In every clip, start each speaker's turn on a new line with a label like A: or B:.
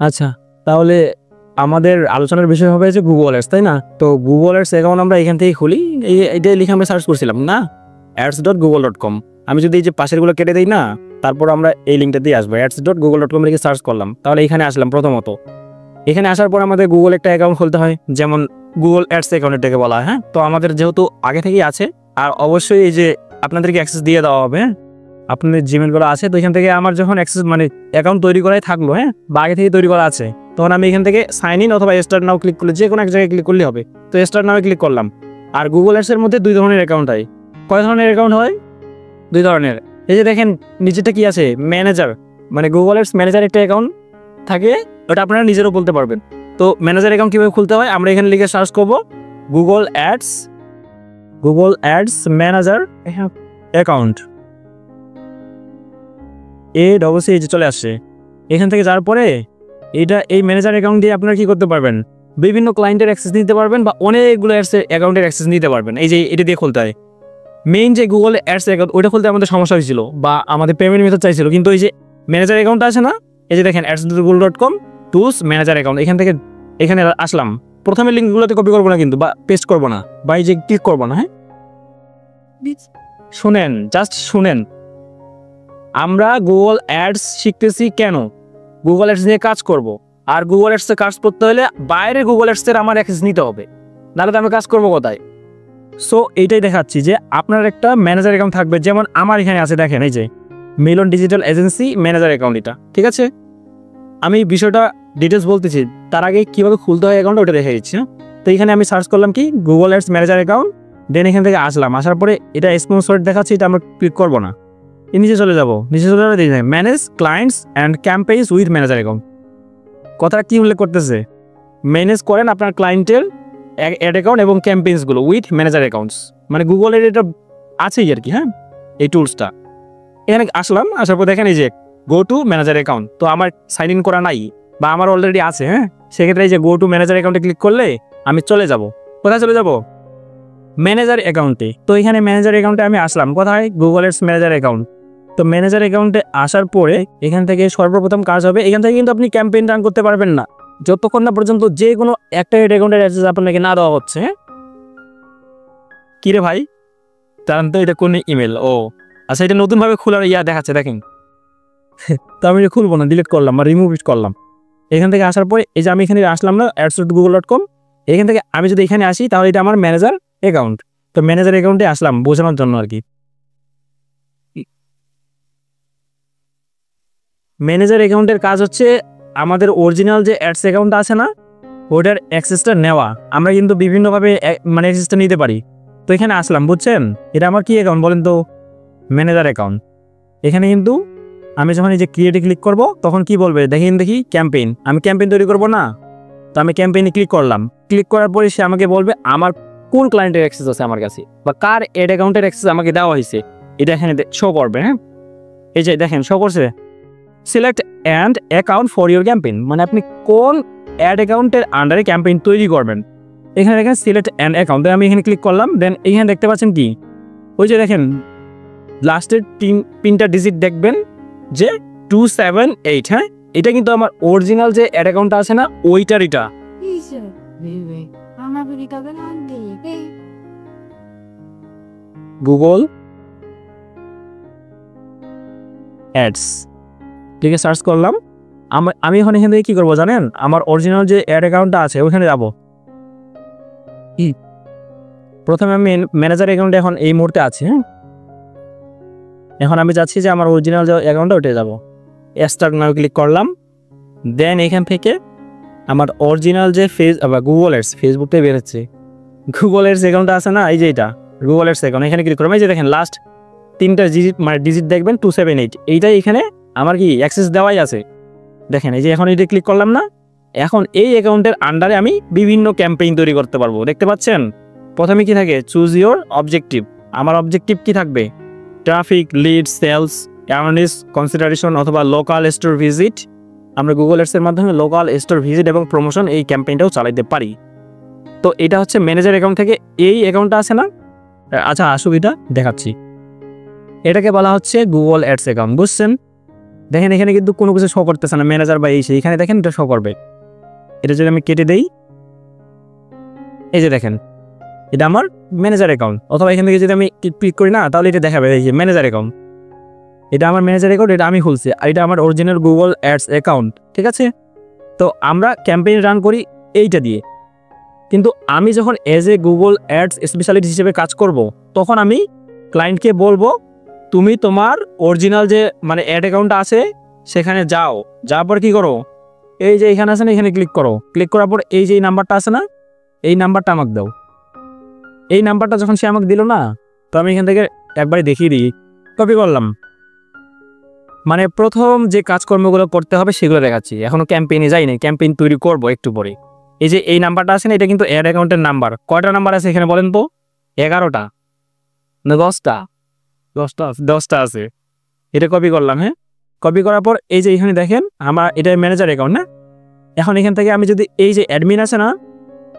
A: আচ্ছা, তাহলে আমাদের আলোচনার বিষয় হবে যে গুগল অ্যাডস, তাই না? তো গুগল অ্যাডস অ্যাকাউন্ট আমরা এখান থেকে খুলি। এইটাই লিখে আমরা সার্চ করছিলাম না, ads.google.com। আমি যদি এই যে পাশেরগুলো কেটে দিই না, তারপর আমরা এই লিঙ্কটা দিয়ে আসবো, ads.google.com লিখে সার্চ করলাম, তাহলে এখানে আসলাম। প্রথমত এখানে আসার পর আমাদের গুগল একটা অ্যাকাউন্ট খুলতে হয়, যেমন গুগল অ্যাডস অ্যাকাউন্ট এটাকে বলা হয়। হ্যাঁ, তো আমাদের যেহেতু আগে থেকেই আছে, আর অবশ্যই এই যে আপনাদেরকে অ্যাক্সেস দিয়ে দেওয়া হবে, হ্যাঁ, আপনাদের জিমেলগুলো আছে। তো এখান থেকে আমার যখন অ্যাক্সেস মানে অ্যাকাউন্ট তৈরি করাই থাকলো, হ্যাঁ, বা আগে থেকে তৈরি করা আছে, তখন আমি এখান থেকে সাইন ইন অথবা স্টার্ট নাও ক্লিক করলে যে কোনো এক জায়গায় ক্লিক করলে হবে। তো স্টার্ট নাও ক্লিক করলাম। আর গুগল অ্যাডসের মধ্যে দুই ধরনের অ্যাকাউন্ট হয়। কয় ধরনের অ্যাকাউন্ট হয়? দুই ধরনের। এই যে দেখেন নিচেটা কি আছে, ম্যানেজার, মানে গুগল অ্যাডস ম্যানেজার একটা অ্যাকাউন্ট থাকে, ওটা আপনারা নিজেরও বলতে পারবেন। তো ম্যানেজার অ্যাকাউন্ট কীভাবে খুলতে হয়, আমরা এখানে লিখে সার্চ করবো গুগল অ্যাডস ম্যানেজার অ্যাকাউন্ট, এই যে চলে আসছে। এখান থেকে যাওয়ার পরে এই ম্যানেজার অ্যাকাউন্ট দিয়ে আপনারা কি করতে পারবেন, বিভিন্ন ক্লায়েন্টের অ্যাক্সেস নিতে পারবেন বা অনেকগুলো অ্যাকাউন্টের অ্যাক্সেস নিতে পারবেন। এই যে এটা দিয়ে খুলতে হয়। মেইন যে গুগল অ্যাডস অ্যাকাউন্ট, ওইটা খুলতে আমাদের সমস্যা হয়েছিল বা আমাদের পেমেন্ট মেথড চাইছিল, কিন্তু এই যে ম্যানেজার অ্যাকাউন্ট আছে না, এই যে দেখেন ads.google.com টুলস ম্যানেজার অ্যাকাউন্ট, এখানে আসলাম। প্রথমে লিঙ্কগুলোতে কপি করবো না কিন্তু, বা পেস্ট করবো না, বা এই যে ক্লিক করবো না। হ্যাঁ, শুনেন, জাস্ট শুনেন। আমরা গুগল অ্যাডস শিখতেছি কেন? গুগল অ্যাডস নিয়ে কাজ করব, আর গুগল অ্যাডসে কাজ করতে হলে বাইরে গুগল অ্যাডসের আমার অ্যাক্সেস নিতে হবে, নাহলে তো আমি কাজ করবো কোথায়? সো এইটাই দেখাচ্ছি যে আপনার একটা ম্যানেজার অ্যাকাউন্ট থাকবে, যেমন আমার এখানে আছে, দেখেন এই যে মিলন ডিজিটাল এজেন্সি ম্যানেজার অ্যাকাউন্ট, এটা ঠিক আছে। আমি বিষয়টা ডিটেলস বলতেছি, তার আগে কীভাবে খুলতে হয় অ্যাকাউন্ট ওটা দেখে দিচ্ছি। তো এখানে আমি সার্চ করলাম কি গুগল অ্যাডস ম্যানেজার অ্যাকাউন্ট, দেন এখান থেকে আসলাম। আসার পরে এটা স্পন্সরড দেখাচ্ছি, এটা আমরা ক্লিক করবো না, নিচে চলে যাবো। Manage clients and campaigns with manager account. কথাটা কি উল্লেখ করতেছে? ম্যানেজ করেন আপনার ক্লায়েন্টের অ্যাড অ্যাকাউন্ট এবং ক্যাম্পেইনসগুলো উইথ ম্যানেজার অ্যাকাউন্টস, মানে গুগলের এটা আছেই আর কি। হ্যাঁ, এই টুলসটা এখানে আসলাম। আসার পর দেখেন এই যে গো টু ম্যানেজার অ্যাকাউন্ট, তো আমার সাইন ইন করা নাই বা আমার অলরেডি আছে। হ্যাঁ, সেক্ষেত্রে এই যে গো টু ম্যানেজার অ্যাকাউন্টে ক্লিক করলে আমি চলে যাব। কোথায় চলে যাব? ম্যানেজার অ্যাকাউন্টে। তো এখানে ম্যানেজার অ্যাকাউন্টে আমি আসলাম। কোথায়? Google ads manager account. তো ম্যানেজার অ্যাকাউন্টে আসার পরে এখান থেকে সর্বপ্রথম কাজ হবে, এখান থেকে কিন্তু আপনি ক্যাম্পেইন রান করতে পারবেন না যতক্ষণ না পর্যন্ত যে কোনো একটা অ্যাকাউন্টের অ্যাক্সেস আপনাকে না দেওয়া হচ্ছে। হ্যাঁ, কিরে ভাই জানেন তো এটা কোন ইমেল? ও আচ্ছা, এটা নতুনভাবে খোলার দেখাচ্ছে, দেখেন। তো আমি এটা খুলবো না, ডিলিট করলাম বা রিমুভ ইট করলাম। এখান থেকে আসার পরে এই যে আমি এখানে আসলাম না, ads.google.com, এখান থেকে আমি যদি এখানে আসি তাহলে এটা আমার ম্যানেজার অ্যাকাউন্ট। তো ম্যানেজার অ্যাকাউন্টে আসলাম বোঝানোর জন্য আর কি। ম্যানেজার অ্যাকাউন্টের কাজ হচ্ছে আমাদের অরিজিনাল যে অ্যাডস অ্যাকাউন্ট আছে না, ওটার অ্যাক্সেসটা নেওয়া। আমরা কিন্তু বিভিন্নভাবে মানে অ্যাক্সেসটা নিতে পারি। তো এখানে আসলাম, বুঝছেন? এটা আমার কি অ্যাকাউন্ট বলেন তো? Manager account. এখানে কিন্তু আমি যখন এই যে ক্রিয়েটে ক্লিক করব তখন কি বলবে দেখি ক্যাম্পেইন। আমি ক্যাম্পেইন তৈরি করব না, তো আমি ক্যাম্পেইনে ক্লিক করলাম। ক্লিক করার পরে সে আমাকে বলবে আমার কোন ক্লায়েন্টের অ্যাক্সেস আছে আমার কাছে, বা কার অ্যাড অ্যাকাউন্টের অ্যাক্সেস আমাকে দেওয়া হয়েছে, এটা এখানে শো করবে। হ্যাঁ, এই যে দেখেন শো করছে select and account for your campaign, মানে আপনি কোন অ্যাড অ্যাকাউন্টের আন্ডারে ক্যাম্পেইন তৈরি করবেন। এখানে দেখেন সিলেক্ট অ্যান্ড অ্যাকাউন্ট, আমি এখানে ক্লিক করলাম। দেন এখানে দেখতে পাচ্ছেন কি, ওই যে দেখেন লাস্টের তিনটা ডিজিট দেখবেন যে 278। হ্যাঁ, এটা কিন্তু আমার অরিজিনাল যে অ্যাড অ্যাকাউন্টটা আছে না, ওইটার এটা। গুগল অ্যাডস ঠিক আছে, সার্চ করলাম। আমি এখন এখান থেকে কী করবো জানেন? আমার অরিজিনাল যে অ্যাড অ্যাকাউন্টটা আছে ওইখানে যাবো। প্রথমে আমি ম্যানেজার অ্যাকাউন্টে এখন এই মুহূর্তে আছে। হ্যাঁ, এখন আমি চাচ্ছি যে আমার অরিজিনাল যে অ্যাকাউন্টটা ওইটা যাবো। স্টার্ট নাও ক্লিক করলাম। দেন এখান থেকে আমার অরিজিনাল যে গুগল অ্যাডস, ফেসবুকটাই বেরোচ্ছে, গুগল অ্যাডস অ্যাকাউন্টটা আছে না, এই যে এটা গুগল অ্যাডস অ্যাকাউন্ট, এখানে ক্লিক করলাম। এই যে দেখেন লাস্ট তিনটা ডিজিট, মানে ডিজিট দেখবেন 278, এইটাই এখানে আমার কি অ্যাক্সেস দেওয়াই আছে। দেখেন এই যে এখন এটা ক্লিক করলাম না, এখন এই অ্যাকাউন্টের আন্ডারে আমি বিভিন্ন ক্যাম্পেইন তৈরি করতে পারবো। দেখতে পাচ্ছেন প্রথমে কি থাকে? Choose your objective. আমার অবজেক্টিভ কি থাকবে? Traffic, lead, sales, awareness, consideration অথবা লোকাল স্টোর ভিজিট। আমরা গুগল অ্যাডসের মাধ্যমে লোকাল স্টোর ভিজিট এবং প্রমোশন এই ক্যাম্পেইনটাও চালাইতে পারি। তো এটা হচ্ছে ম্যানেজার অ্যাকাউন্ট থেকে এই অ্যাকাউন্টটা আছে না। আচ্ছা আসুক, এটা দেখাচ্ছি। এটাকে বলা হচ্ছে গুগল অ্যাডস অ্যাকাউন্ট, বুঝছেন? দেখেন এখানে কিন্তু কোনো কিছু শো করতেছে না, ম্যানেজার বা এই সেই, এখানে দেখেন এটা শো করবে। এটা যদি আমি কেটে দেই, এই যে দেখেন এটা আমার ম্যানেজার অ্যাকাউন্ট, অথবা এখান থেকে যদি আমি ক্লিক করি না তাহলে এটা দেখাবে এই যে ম্যানেজার অ্যাকাউন্ট, এটা আমার ম্যানেজার অ্যাকাউন্ট, এটা আমি খুলছি, আর এটা আমার অরিজিনাল গুগল অ্যাডস অ্যাকাউন্ট। ঠিক আছে, তো আমরা ক্যাম্পেইন রান করি এইটা দিয়ে, কিন্তু আমি যখন as a Google ads specialist হিসেবে কাজ করব, তখন আমি ক্লায়েন্টকে বলবো তুমি তোমার অরিজিনাল যে মানে অ্যাড অ্যাকাউন্টটা আছে সেখানে যাও, যাওয়ার পর কী করো, এই যে এখানে আছে না, এখানে ক্লিক করো, ক্লিক করার পর এই যে নাম্বারটা আছে না, এই নাম্বারটা আমাকে দাও। এই নাম্বারটা যখন সে আমাকে দিল না, তো আমি এখান থেকে একবারে দেখিয়ে দিই, কপি করলাম, মানে প্রথম যে কাজকর্মগুলো করতে হবে সেগুলো দেখাচ্ছি, এখনও ক্যাম্পেইনে যাইনি, ক্যাম্পেইন তৈরি করব একটু পরে। এই যে এই নাম্বারটা আছে না, এটা কিন্তু অ্যাড অ্যাকাউন্টের নাম্বার। কয়টা নাম্বার আছে এখানে বলেন তো? 11টা না 10টা? 10টা আছে। এটা কপি করলাম। হ্যাঁ, কপি করার পর এই যে এখানে দেখেন আমার এটা ম্যানেজার অ্যাকাউন্ট না, এখন এখান থেকে আমি যদি এই যে অ্যাডমিন আছে না,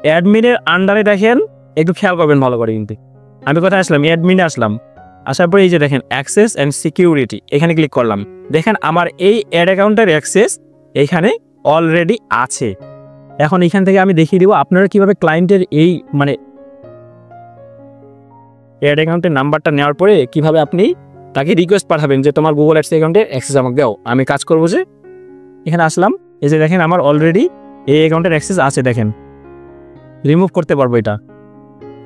A: অ্যাডমিনের আন্ডারে দেখেন, একটু খেয়াল করবেন ভালো করে, কিন্তু আমি কোথায় আসলাম, অ্যাডমিনে আসলাম, আসার পরে এই যে দেখেন অ্যাক্সেস অ্যান্ড সিকিউরিটি, এখানে ক্লিক করলাম, দেখেন আমার এই অ্যাড অ্যাকাউন্টের অ্যাক্সেস এখানে অলরেডি আছে। এখন এখান থেকে আমি দেখিয়ে দিব আপনারা কিভাবে ক্লায়েন্টের এই মানে অ্যাড অ্যাকাউন্টের নাম্বারটা নেওয়ার পরে কিভাবে আপনি তাকে রিকোয়েস্ট পাঠাবেন যে তোমার গুগল অ্যাডস অ্যাকাউন্টের অ্যাক্সেস আমাকে দাও, আমি কাজ করবো। যে এখানে আসলাম, এই যে দেখেন আমার অলরেডি এই অ্যাকাউন্টের অ্যাক্সেস আছে, দেখেন রিমুভ করতে পারবো এটা।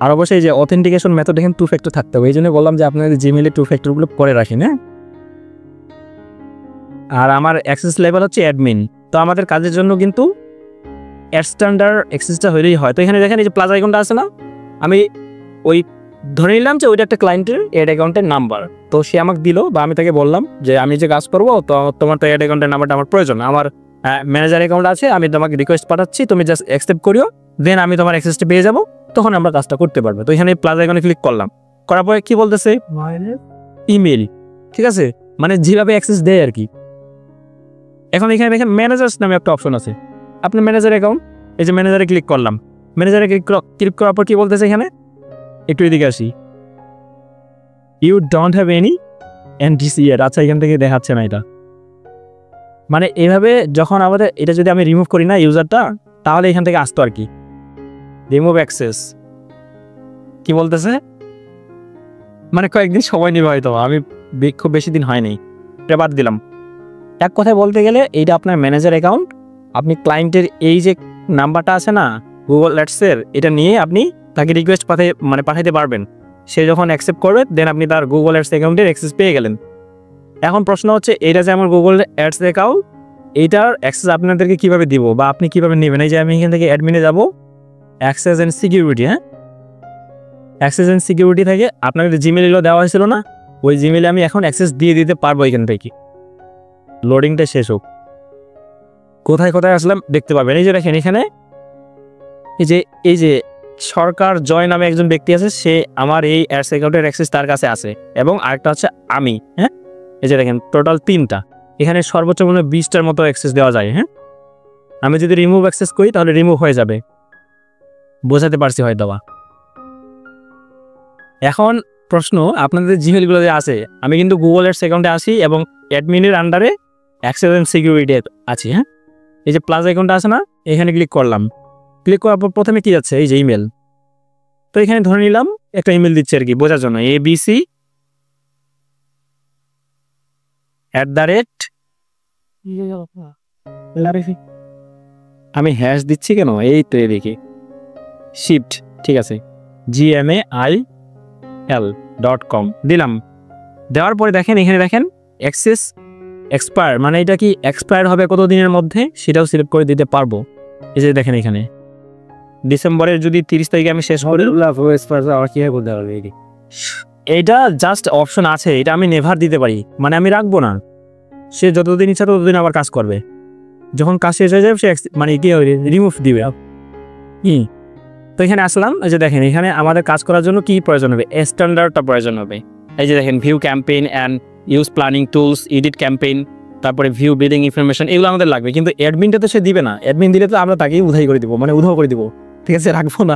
A: আর অবশ্যই যে অথেন্টিকেশন মেথড দেখেন 2 ফ্যাক্টর থাকতে হবে, এই জন্য বললাম যে আপনাদের জিমেইলে 2 ফ্যাক্টরগুলো করে রাখেন। হ্যাঁ, আর আমার অ্যাক্সেস লেভেল হচ্ছে অ্যাডমিন, তো আমাদের কাজের জন্য কিন্তু স্ট্যান্ডার্ড অ্যাক্সেসটা হলেই হয়। তো এখানে দেখেন এই যে প্লাস আইকনটা আছে না, আমি ওই ধরে নিলাম যে ওইটা একটা ক্লায়েন্টের অ্যাড অ্যাকাউন্টের নাম্বার, তো সে আমাকে দিল, বা আমি তাকে বললাম যে আমি যে কাজ করবো, তো তোমার তো অ্যাড অ্যাকাউন্টের নাম্বারটা আমার প্রয়োজন, আমার ম্যানেজার অ্যাকাউন্ট আছে, আমি তোমাকে রিকোয়েস্ট পাঠাচ্ছি, তুমি জাস্ট অ্যাকসেপ্ট করিও, দেন আমি তোমার অ্যাক্সেসটা পেয়ে যাবো, তখন আমরা কাজটা করতে পারবো। তো এখানে প্লাস আইকনে ক্লিক করলাম, করার পরে কি বলতেছে, ইমেল। ঠিক আছে, মানে যেভাবে অ্যাক্সেস দেয় আর কি। এখন এখানে দেখেন ম্যানেজার্স নামে একটা অপশন আছে, আপনার ম্যানেজার অ্যাকাউন্ট, এই যে ম্যানেজারে ক্লিক করলাম, ম্যানেজারে ক্লিক করার পর কি বলতেছে এখানে, একটু এদিকে আসি, ইউ ডোন্ট হ্যাভ এনি এনটিসিএর। আচ্ছা, এখান থেকে দেখাচ্ছে না এটা, মানে এইভাবে যখন আমাদের এটা যদি আমি রিমুভ করি না ইউজারটা, তাহলে এখান থেকে আসতো আর কি, রিমুভ অ্যাক্সেস। কি বলতেছে, মানে কয়েকদিন সময় নিবে হয়তো, আমি খুব বেশি দিন হয়নি, এটা বাদ দিলাম। এক কথায় বলতে গেলে এইটা আপনার ম্যানেজার অ্যাকাউন্ট, আপনি ক্লায়েন্টের এই যে নাম্বারটা আছে না গুগল অ্যাডসের, এটা নিয়ে আপনি তাকে রিকোয়েস্ট পাঠাইতে পারবেন, সে যখন অ্যাকসেপ্ট করবে দেন আপনি তার গুগল অ্যাডস অ্যাকাউন্টের অ্যাক্সেস পেয়ে গেলেন। এখন প্রশ্ন হচ্ছে এইটা যে আমার গুগল অ্যাডস অ্যাকাউন্ট, এইটার অ্যাক্সেস আপনাদেরকে কীভাবে দিব বা আপনি কীভাবে নেবেন। এই যে আমি এখান থেকে অ্যাডমিনে যাব, অ্যাক্সেস অ্যান্ড সিকিউরিটি। হ্যাঁ, অ্যাক্সেস অ্যান্ড সিকিউরিটি থেকে আপনাকে যে জিমেইলগুলো দেওয়া হয়েছিল না, ওই জিমেইলে আমি এখন অ্যাক্সেস দিয়ে দিতে পারবো। এখান থেকে লোডিংটা শেষ হোক, কোথায় কোথায় আসলাম দেখতে পাবেন। এই যে দেখেন এখানে এই যে সরকার জয় নামে একজন ব্যক্তি আছে, সে আমার এই অ্যাডস অ্যাকাউন্টের অ্যাক্সেস তার কাছে আছে, এবং আরেকটা হচ্ছে আমি। হ্যাঁ, এই যে দেখেন টোটাল 3টা, এখানে সর্বোচ্চ মনে হয় 20টার মতো অ্যাক্সেস দেওয়া যায়। হ্যাঁ, আমি যদি রিমুভ অ্যাক্সেস করি তাহলে রিমুভ হয়ে যাবে, বোঝাতে পারছি হয়তো বা। এখন প্রশ্ন, আপনাদের জিমেইলগুলো যে আছে, আমি কিন্তু গুগল অ্যাডস অ্যাকাউন্টে আসি এবং অ্যাডমিনের আন্ডারে অ্যাক্সেস অ্যান্ড সিকিউরিটি আছি। হ্যাঁ, এই যে প্লাস অ্যাকাউন্টটা আছে না, এখানে ক্লিক করলাম, ক্লিক করার পর প্রথমে কি যাচ্ছে, এই যে ইমেল। তো এখানে ধরে নিলাম একটা ইমেল দিচ্ছে আর কি বোঝার জন্য, abc@, আমি হ্যাশ দিচ্ছি কেন, এই তো এদিকে শিফট, ঠিক আছে, gmail.com দিলাম। দেওয়ার পরে দেখেন এখানে দেখেন অ্যাক্সেস এক্সপায়ার, মানে এটা কি এক্সপায়ার হবে কত দিনের মধ্যে সেটাও সিলেক্ট করে দিতে পারবো। এই যে দেখেন এখানে ডিসেম্বরের যদি 30 তারিখে আমি শেষ করি, এইটা জাস্ট অপশন আছে, এটা আমি নেভার দিতে পারি, মানে আমি রাখবো না, সে যতদিন ইচ্ছা ততদিন আবার কাজ করবে, যখন কাজ শেষ হয়ে যাবে সে মানে কি রিমুভ দিবে। তো এখানে আসলাম, এই যে দেখেন এখানে আমাদের কাজ করার জন্য কি প্রয়োজন হবে, স্ট্যান্ডার্ডটা প্রয়োজন হবে। এই যে দেখেন view campaign and use planning tools, edit campaign, তারপরে ভিউ বিডিং ইনফরমেশন, এগুলো আমাদের লাগবে। কিন্তু অ্যাডমিনটা তো সে দিবে না, অ্যাডমিন দিলে তো আমরা তাকেই উধাই করে দিব, মানে উধাও করে দিব, ঠিক আছে, রাখবো না,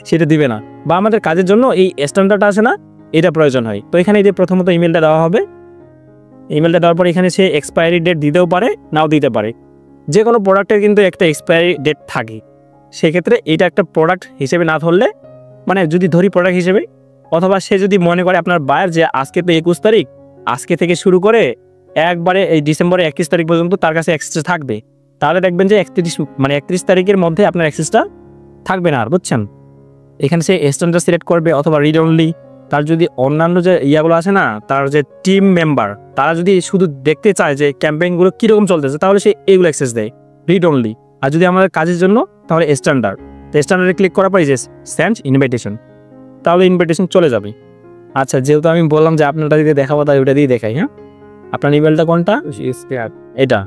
A: সেটা দিবে না। বা আমাদের কাজের জন্য এই স্ট্যান্ডার্ডটা আছে না, এটা প্রয়োজন হয়। তো এখানে এই যে প্রথমত ইমেলটা দেওয়া হবে, ইমেলটা দেওয়ার পর এখানে সে এক্সপায়ারি ডেট দিতেও পারে, নাও দিতে পারে। যে কোনো প্রোডাক্টের কিন্তু একটা এক্সপায়ারি ডেট থাকে। সেক্ষেত্রে এটা একটা প্রোডাক্ট হিসেবে না ধরলে, মানে যদি ধরি প্রোডাক্ট হিসেবে, অথবা সে যদি মনে করে আপনার বায়ার যে আজকে তো 21 তারিখ, আজকে থেকে শুরু করে একবারে এই ডিসেম্বরের 31 তারিখ পর্যন্ত তার কাছে অ্যাক্সেস থাকবে, তাহলে দেখবেন যে 31 তারিখের মধ্যে আপনার অ্যাক্সেসটা থাকবে না আর, বুঝছেন। এখানে সে স্ট্যান্ডার্ড সিলেক্ট করবে অথবা রিড অনলি। তার যদি অন্যান্য যে ইয়াগুলো আছে না, তার যে টিম মেম্বার, তারা যদি শুধু দেখতে চায় যে ক্যাম্পেইনগুলো কীরকম চলতেছে, তাহলে সে এইগুলো অ্যাক্সেস দেয়, রিড অনলি। আর যদি আমাদের কাজের জন্য, তাহলে স্ট্যান্ডার্ড। তো স্ট্যান্ডার্ডে ক্লিক করার পর যে সেন্ড ইনভাইটেশন, তাহলে ইনভাইটেশন চলে যাবে। আচ্ছা, যেহেতু আমি বললাম যে আপনারটা দিয়ে দেখাবো, তাই ওটা দিয়ে দেখাই। হ্যাঁ, আপনার ইমেলটা কোনটা? এটা।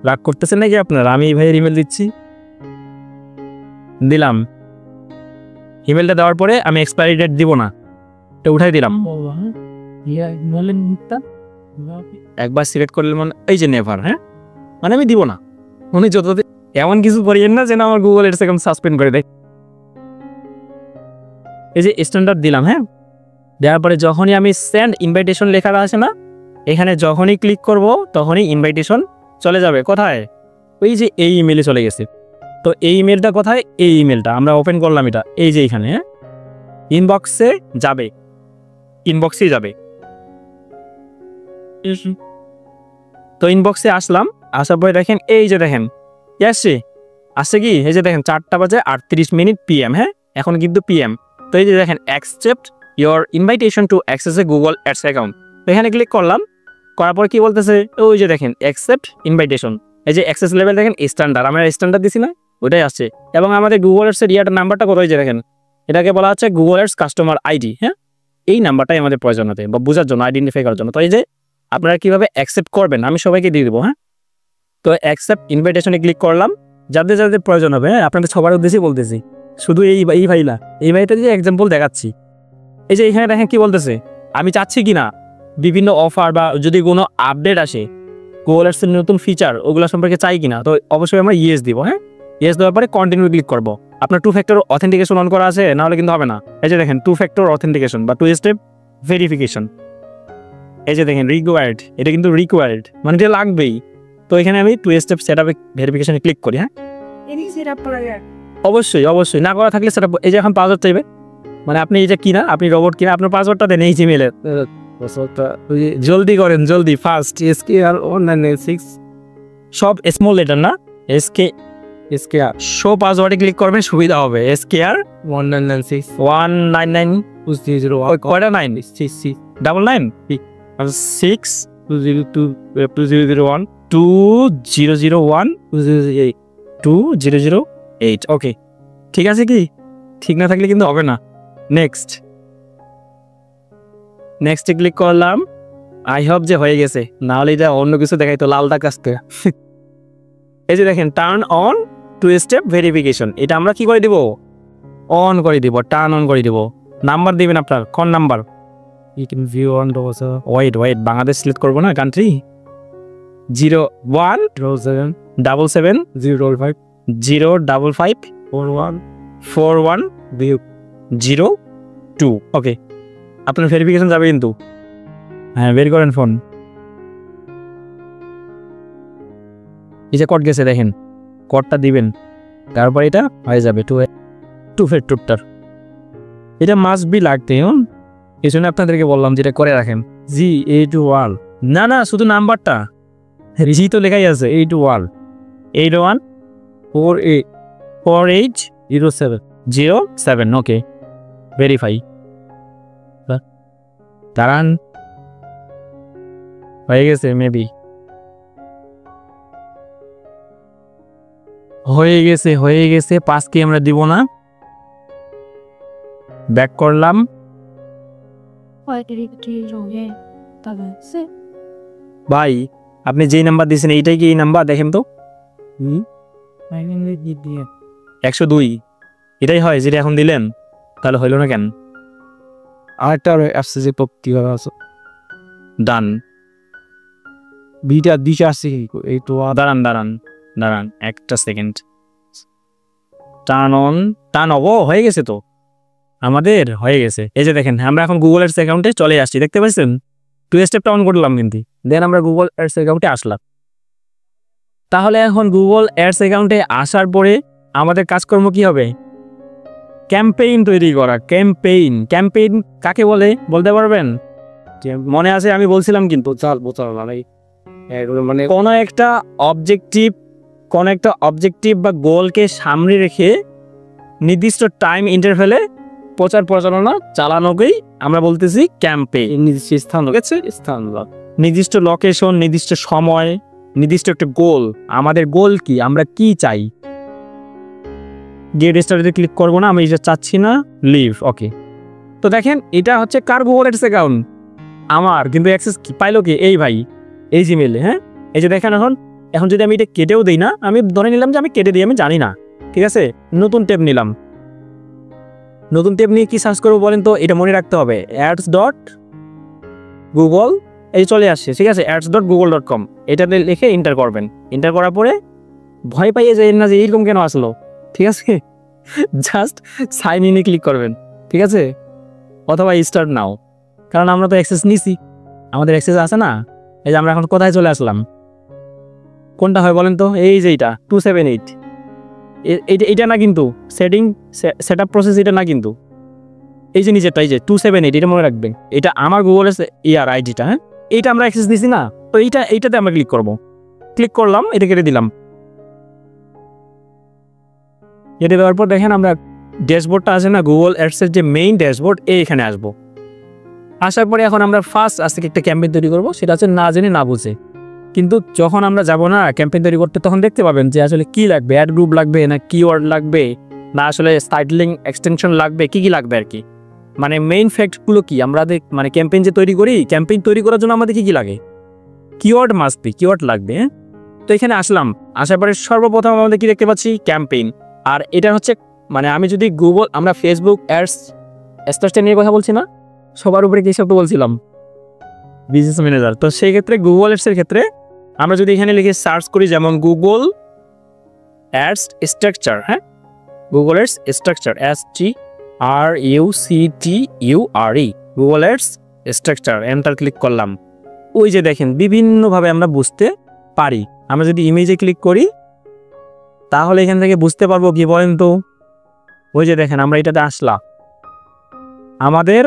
A: রাগ করতেছেন নাকি আপনার? আমি এই ভাইয়ের ইমেল দিচ্ছি, দিলাম। ইমেলটা দেওয়ার পরে আমি এক্সপায়ারি ডেট দিব না, এটা উঠাই দিলাম। একবার সিলেক্ট করলে মানে এই যে নেভার, হ্যাঁ, মানে আমি দিব না। উনি যতদিন এমন কিছু করিয়েন না যেন আমার গুগল এডস অ্যাকাউন্ট সাসপেন্ড করে দেয়। এই যে স্ট্যান্ডার্ড দিলাম, হ্যাঁ, দেওয়ার পরে যখনই আমি সেন্ড ইনভাইটেশন লেখা আছে না, এখানে যখনই ক্লিক করব তখনই ইনভাইটেশন চলে যাবে। কোথায়? ওই যে এই ইমেলে চলে গেছে। তো এই ইমেলটা কোথায়? এই ইমেলটা আমরা ওপেন করলাম, এটা এই যে এখানে, হ্যাঁ, ইনবক্সে যাবে, ইনবক্সেই যাবে। তো ইনবক্সে আসলাম, আসার পরে দেখেন এই যে দেখেন আসছে কি, এই যে দেখেন 4:38 PM, হ্যাঁ, এখন কিন্তু PM। তো এই যে দেখেন accept your invitation to access A Google ads account. তো এখানে ক্লিক করলাম, করার পর কি বলতেছে, ওই যে দেখেন অ্যাকসেপ্ট ইনভাইটেশন। এই যে অ্যাক্সেস লেভেল দেখেন স্ট্যান্ডার্ড, আমরা স্ট্যান্ডার্ড দিছি না, ওইটাই আসছে। এবং আমাদের গুগল অ্যাডসের ইয়াটার নাম্বারটা কত, যে দেখেন এটাকে বলা হচ্ছে গুগল অ্যাডস কাস্টমার আইডি। হ্যাঁ, এই নাম্বারটাই আমাদের প্রয়োজন হতে বা বোঝার জন্য, আইডেন্টিফাই করার জন্য। তো এই যে আপনারা কীভাবে অ্যাকসেপ্ট করবেন আমি সবাইকে দিয়ে দেবো। হ্যাঁ, তো অ্যাকসেপ্ট ইনভাইটেশনে ক্লিক করলাম, যাদের যাদের প্রয়োজন হবে। হ্যাঁ, আপনাদের সবার উদ্দেশ্যে বলতেছি, শুধু এই ভাই না, এই ভাইটা যে এক্সাম্পল দেখাচ্ছি। এই যে এখানে দেখেন কি বলতেছে, আমি চাচ্ছি কিনা বিভিন্ন অফার বা যদি কোনো আপডেট আসে গুগল অ্যাডসের নতুন ফিচার, ওগুলো সম্পর্কে চাই কিনা। তো অবশ্যই আমরা ইয়েস দিব। হ্যাঁ, ইয়েস দেওয়ার পরে কন্টিনিউ ক্লিক করবো। আপনার 2 ফ্যাক্টর অথেন্টিকেশন অন করা আছে, নাহলে কিন্তু হবে না। এই যে দেখেন 2 ফ্যাক্টর অথেন্টিকেশন বা 2 স্টেপ ভেরিফিকেশন, এই যে দেখেন রিকোয়ার্ড, এটা কিন্তু রিকোয়ার্ড, মানে এটা লাগবেই। তো এখানে আমি 2 স্টেপ সেট আপ ভেরিফিকেশনে ক্লিক করি। হ্যাঁ, অবশ্যই না করা থাকলে সেটা, এই যে এখন পাসওয়ার্ড চাইবে, মানে আপনি এই যে কিনা, আপনি রোবট কিনা, আপনার পাসওয়ার্ডটা দেন এই জিমেলের। জলদি করেন, জলদি, ফাস্ট। SKR196 সব স্মল লেটার না, SKR শো পাসওয়ার্ডে ক্লিক করবেন, সুবিধা হবে। SKR199 কয়টা 9 99 6 2001 2008 ওকে, ঠিক আছে কি? ঠিক না থাকলে কিন্তু হবে না। নেক্সটে ক্লিক করলাম। আই হোপ যে হয়ে গেছে, নাহলে এটা অন্য কিছু দেখাইতো, লাল দাগ আসতে। এই যে দেখেন টার্ন অন 2 স্টেপ ভেরিফিকেশন, এটা আমরা কি করে দিব? অন করে দিব, টার্ন অন করে দিব। নাম্বার দিবেন আপনার, কোন নাম্বার? ওয়েট বাংলাদেশ সিলেক্ট করবো না, কান্ট্রি 0177054142 ওকে। আপনার ভেরিফিকেশন যাবে কিন্তু। হ্যাঁ, বের করেন ফোন। এই যে কোড গেছে দেখেন, কোডটা দিবেন, তারপর এটা হয়ে যাবে 2 ফ্যাক্টরটার। এটা মাস্ট বি লাগতে, এই জন্য আপনাদেরকে বললাম যেটা করে রাখেন। G81 না শুধু নাম্বারটা, জি তো লেখাই আছে 814807 ওকে। ভেরিফাই, দাঁড়ান, হয়ে গেছে, মেবি হয়ে গেছে। 5 কি আমরা দিব না, ব্যাক করলাম। ভাই আপনি যেই নাম্বার দিয়েছেন এইটাই কি এই নাম্বার? দেখেন তো 102 এটাই হয় যেটা এখন দিলেন, তাহলে হইল না কেন? আরেকটা আসছে যে কিভাবে আছে, ডান বিটা দিশা আসছে এই তো। দাঁড়ান একটা সেকেন্ড, টার্ন হয়ে গেছে তো, আমাদের হয়ে গেছে। এই যে দেখেন আমরা এখন গুগল অ্যাডস অ্যাকাউন্টে চলে আসছি, দেখতে পাচ্ছেন 2 স্টেপটা অন করলাম কিন্তু। দেন আমরা গুগল অ্যাডস অ্যাকাউন্টে আসলাম। তাহলে এখন গুগল অ্যাডস অ্যাকাউন্টে আসার পরে আমাদের কাজকর্ম কি হবে? ক্যাম্পেইন তৈরি করা। ক্যাম্পেইন কাকে বলে বলতে পারবেন? যে মনে আছে আমি বলছিলাম কিন্তু মানে কোনো একটা অবজেক্টিভ বা গোলকে সামনে রেখে নির্দিষ্ট টাইম ইন্টারভ্যালে প্রচার প্রচারণা চালানোকেই আমরা বলতেছি ক্যাম্পেইন। নির্দিষ্ট স্থান গেছে, স্থান নির্দিষ্ট লোকেশন, নির্দিষ্ট সময়, নির্দিষ্ট একটা গোল। আমাদের গোল কি, আমরা কি চাই? গেট স্টার্টে ক্লিক করবো না, আমি এটা চাচ্ছি না, লিভ। ওকে, তো দেখেন এটা হচ্ছে কার গুগল অ্যাডস অ্যাকাউন্ট? আমার। কিন্তু অ্যাক্সেস কি পাইলো কি? এই ভাই, এই জিমেলে। হ্যাঁ, এই যে দেখেন এখন যদি আমি এটা কেটেও দিই না, আমি ধরে নিলাম যে আমি কেটে দিই, আমি জানি না, ঠিক আছে, নতুন ট্যাব নিলাম। নতুন ট্যাব নিয়ে কি সার্চ করবো বলেন তো? এটা মনে রাখতে হবে, ads.google, এই চলে আসছে, ঠিক আছে, ads.google.com। এটাতে লিখে এন্টার করবেন। এন্টার করার পরে ভয় পাইয়ে যায় না যে এইরকম কেন আসলো, ঠিক আছে, জাস্ট সাইন ইনে ক্লিক করবেন, ঠিক আছে, অথবা স্টার্ট নাও, কারণ আমরা তো অ্যাক্সেস নিছি, আমাদের অ্যাক্সেস আছে না। এই যে আমরা এখন কোথায় চলে আসলাম? কোনটা হয় বলেন তো? এই যে এটা 278, এটা না কিন্তু সেট আপ প্রসেস, এটা না কিন্তু, এই যে নিচেরটা, এই যে 278, এটা মনে রাখবেন, এটা আমার গুগলের আইডিটা। হ্যাঁ, এইটা আমরা অ্যাক্সেস দিছি না, তো এইটাতে আমরা ক্লিক করব। ক্লিক করলাম, এটা কেটে দিলাম। কেটে দেওয়ার পর দেখেন আমরা ড্যাশবোর্ডটা আছে না, গুগল অ্যাডসের যে মেইন ড্যাশবোর্ড, এইখানে আসবো। আসার পরে এখন আমরা ফার্স্ট আজ থেকে একটা ক্যাম্পেইন তৈরি করবো, সেটা হচ্ছে না জেনে না বুঝে। কিন্তু যখন আমরা যাব না ক্যাম্পেইন তৈরি করতে, তখন দেখতে পাবেন যে আসলে কি লাগবে, অ্যাড গ্রুপ লাগবে না কিওয়ার্ড লাগবে না আসলে সাইডলিং এক্সটেনশন লাগবে, কি লাগবে আর কি, মানে মেইন ফ্যাক্টগুলো কি আমাদের, মানে ক্যাম্পেইন যে তৈরি করি, ক্যাম্পেইন তৈরি করার জন্য আমাদের কি লাগে? কিওয়ার্ড মাস্ট বি, কিওয়ার্ড লাগবে। তো এখানে আসলাম, আসার পরে সর্বপ্রথম আমাদের কি দেখতে পাচ্ছি? ক্যাম্পেইন। আর এটা হচ্ছে মানে আমি যদি গুগল, আমরা ফেসবুক অ্যাডস স্টার্ট নিয়ে কথা বলছি না, সবার উপরে কি শব্দ বলছিলাম? Business manager. তো সেই ক্ষেত্রে গুগল অ্যাডসের ক্ষেত্রে আমরা যদি এখানে লিখে সার্চ করি, যেমন গুগল অ্যাডস স্ট্রাকচার, হ্যাঁ, Google ads structure, STRUCTURE, Google ads structure, enter click করলাম। ওই যে দেখেন বিভিন্নভাবে আমরা বুঝতে পারি। আমরা যদি ইমেজে ক্লিক করি তাহলে এখান থেকে বুঝতে পারবো কি বলেন তো? ওই যে দেখেন আমরা এটাতে আসলাম। আমাদের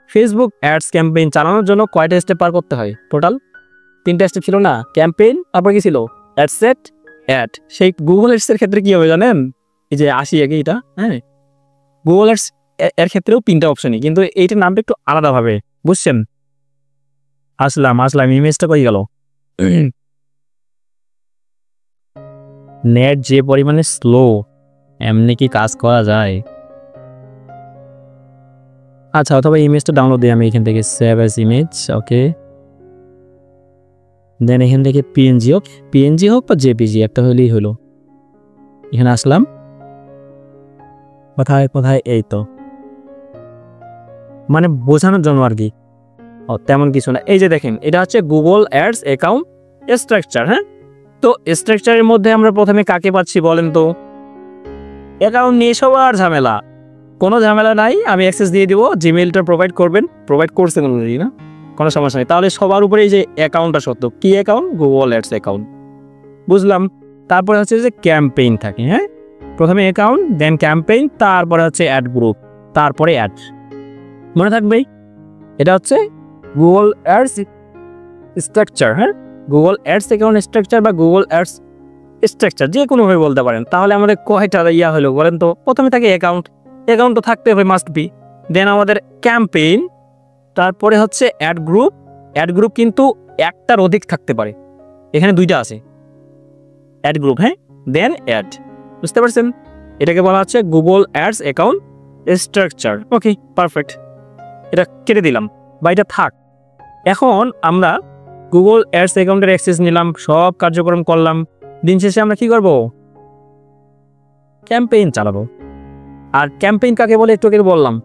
A: ফেসবুক অ্যাডস ক্যাম্পেইন চালানোর জন্য কয়টা স্টেপ পার করতে হয়? টোটাল 3টা স্টেপ ছিল না? ক্যাম্পেইন, তারপর কি ছিল? Ad set, ad. সেই গুগল অ্যাডসের ক্ষেত্রে কি হবে জানেন? এই যে আসি আগে এটা, হ্যাঁ, গুগল অ্যাডস এর ক্ষেত্রেও 3টা অপশনই, কিন্তু এইটার নামটা একটু আলাদাভাবে, বুঝছেন? আসলাম ইমেজটা কই গেল? নেট যে পরিমাণে স্লো, এমনি কি কাজ করা যায়? আচ্ছা, অথবা ইমেজটা ডাউনলোড দিই আমি এখান থেকে, সেভ অ্যাজ ইমেজ। ওকে, দেন এখান থেকে পিএনজি হোক বা জেপিজি, একটা হলেই হলো। এখানে আসলাম, কোথায় এই তো, মানে বোঝানোর জন্য আর কি, তেমন কিছু না। এই যে দেখেন এটা হচ্ছে গুগল অ্যাডস অ্যাকাউন্ট স্ট্রাকচার। হ্যাঁ, তো স্ট্রাকচারের মধ্যে আমরা প্রথমে কাকে পাচ্ছি বলেন তো? অ্যাকাউন্ট নিয়ে সবার ঝামেলা, কোনো ঝামেলা নাই, আমি অ্যাক্সেস দিয়ে দিব, জিমেইলটা প্রোভাইড করবেন, প্রোভাইড করছেন অলরেডি না, কোনো সমস্যা নেই। তাহলে সবার উপরে এই যে অ্যাকাউন্টটা সত্য, কি অ্যাকাউন্ট? গুগল অ্যাডস অ্যাকাউন্ট, বুঝলাম। তারপরে হচ্ছে যে ক্যাম্পেইন থাকে, হ্যাঁ, প্রথমে অ্যাকাউন্ট, দেন ক্যাম্পেইন, তারপরে হচ্ছে অ্যাড গ্রুপ, তারপরে অ্যাড, মনে থাকবেই। এটা হচ্ছে গুগল অ্যাডস স্ট্রাকচার। হ্যাঁ, গুগল অ্যাডস অ্যাকাউন্ট স্ট্রাকচার বা গুগল অ্যাডস স্ট্রাকচার, যে কোনোভাবে বলতে পারেন। তাহলে আমাদের কয়টা হলো বলেন তো? প্রথমে থাকে অ্যাকাউন্ট তো থাকতে হবে, মাস্ট বি। দেন আমাদের ক্যাম্পেইন, তারপরে হচ্ছে অ্যাড গ্রুপ কিন্তু একটার অধিক থাকতে পারে, এখানে 2টা আছে অ্যাড গ্রুপ। হ্যাঁ, দেন অ্যাড, বুঝতে পারছেন? এটাকে বলা হচ্ছে গুগল অ্যাডস অ্যাকাউন্ট স্ট্রাকচার। ওকে, পারফেক্ট, এটা কেটে দিলাম বা এটা থাক। এখন আমরা গুগল অ্যাডস অ্যাকাউন্টের অ্যাক্সেস নিলাম, সব কার্যক্রম করলাম, দিন শেষে আমরা কি করব? ক্যাম্পেইন চালাবো। আর ক্যাম্পেইন কাকে বলে একটু আগে বললাম,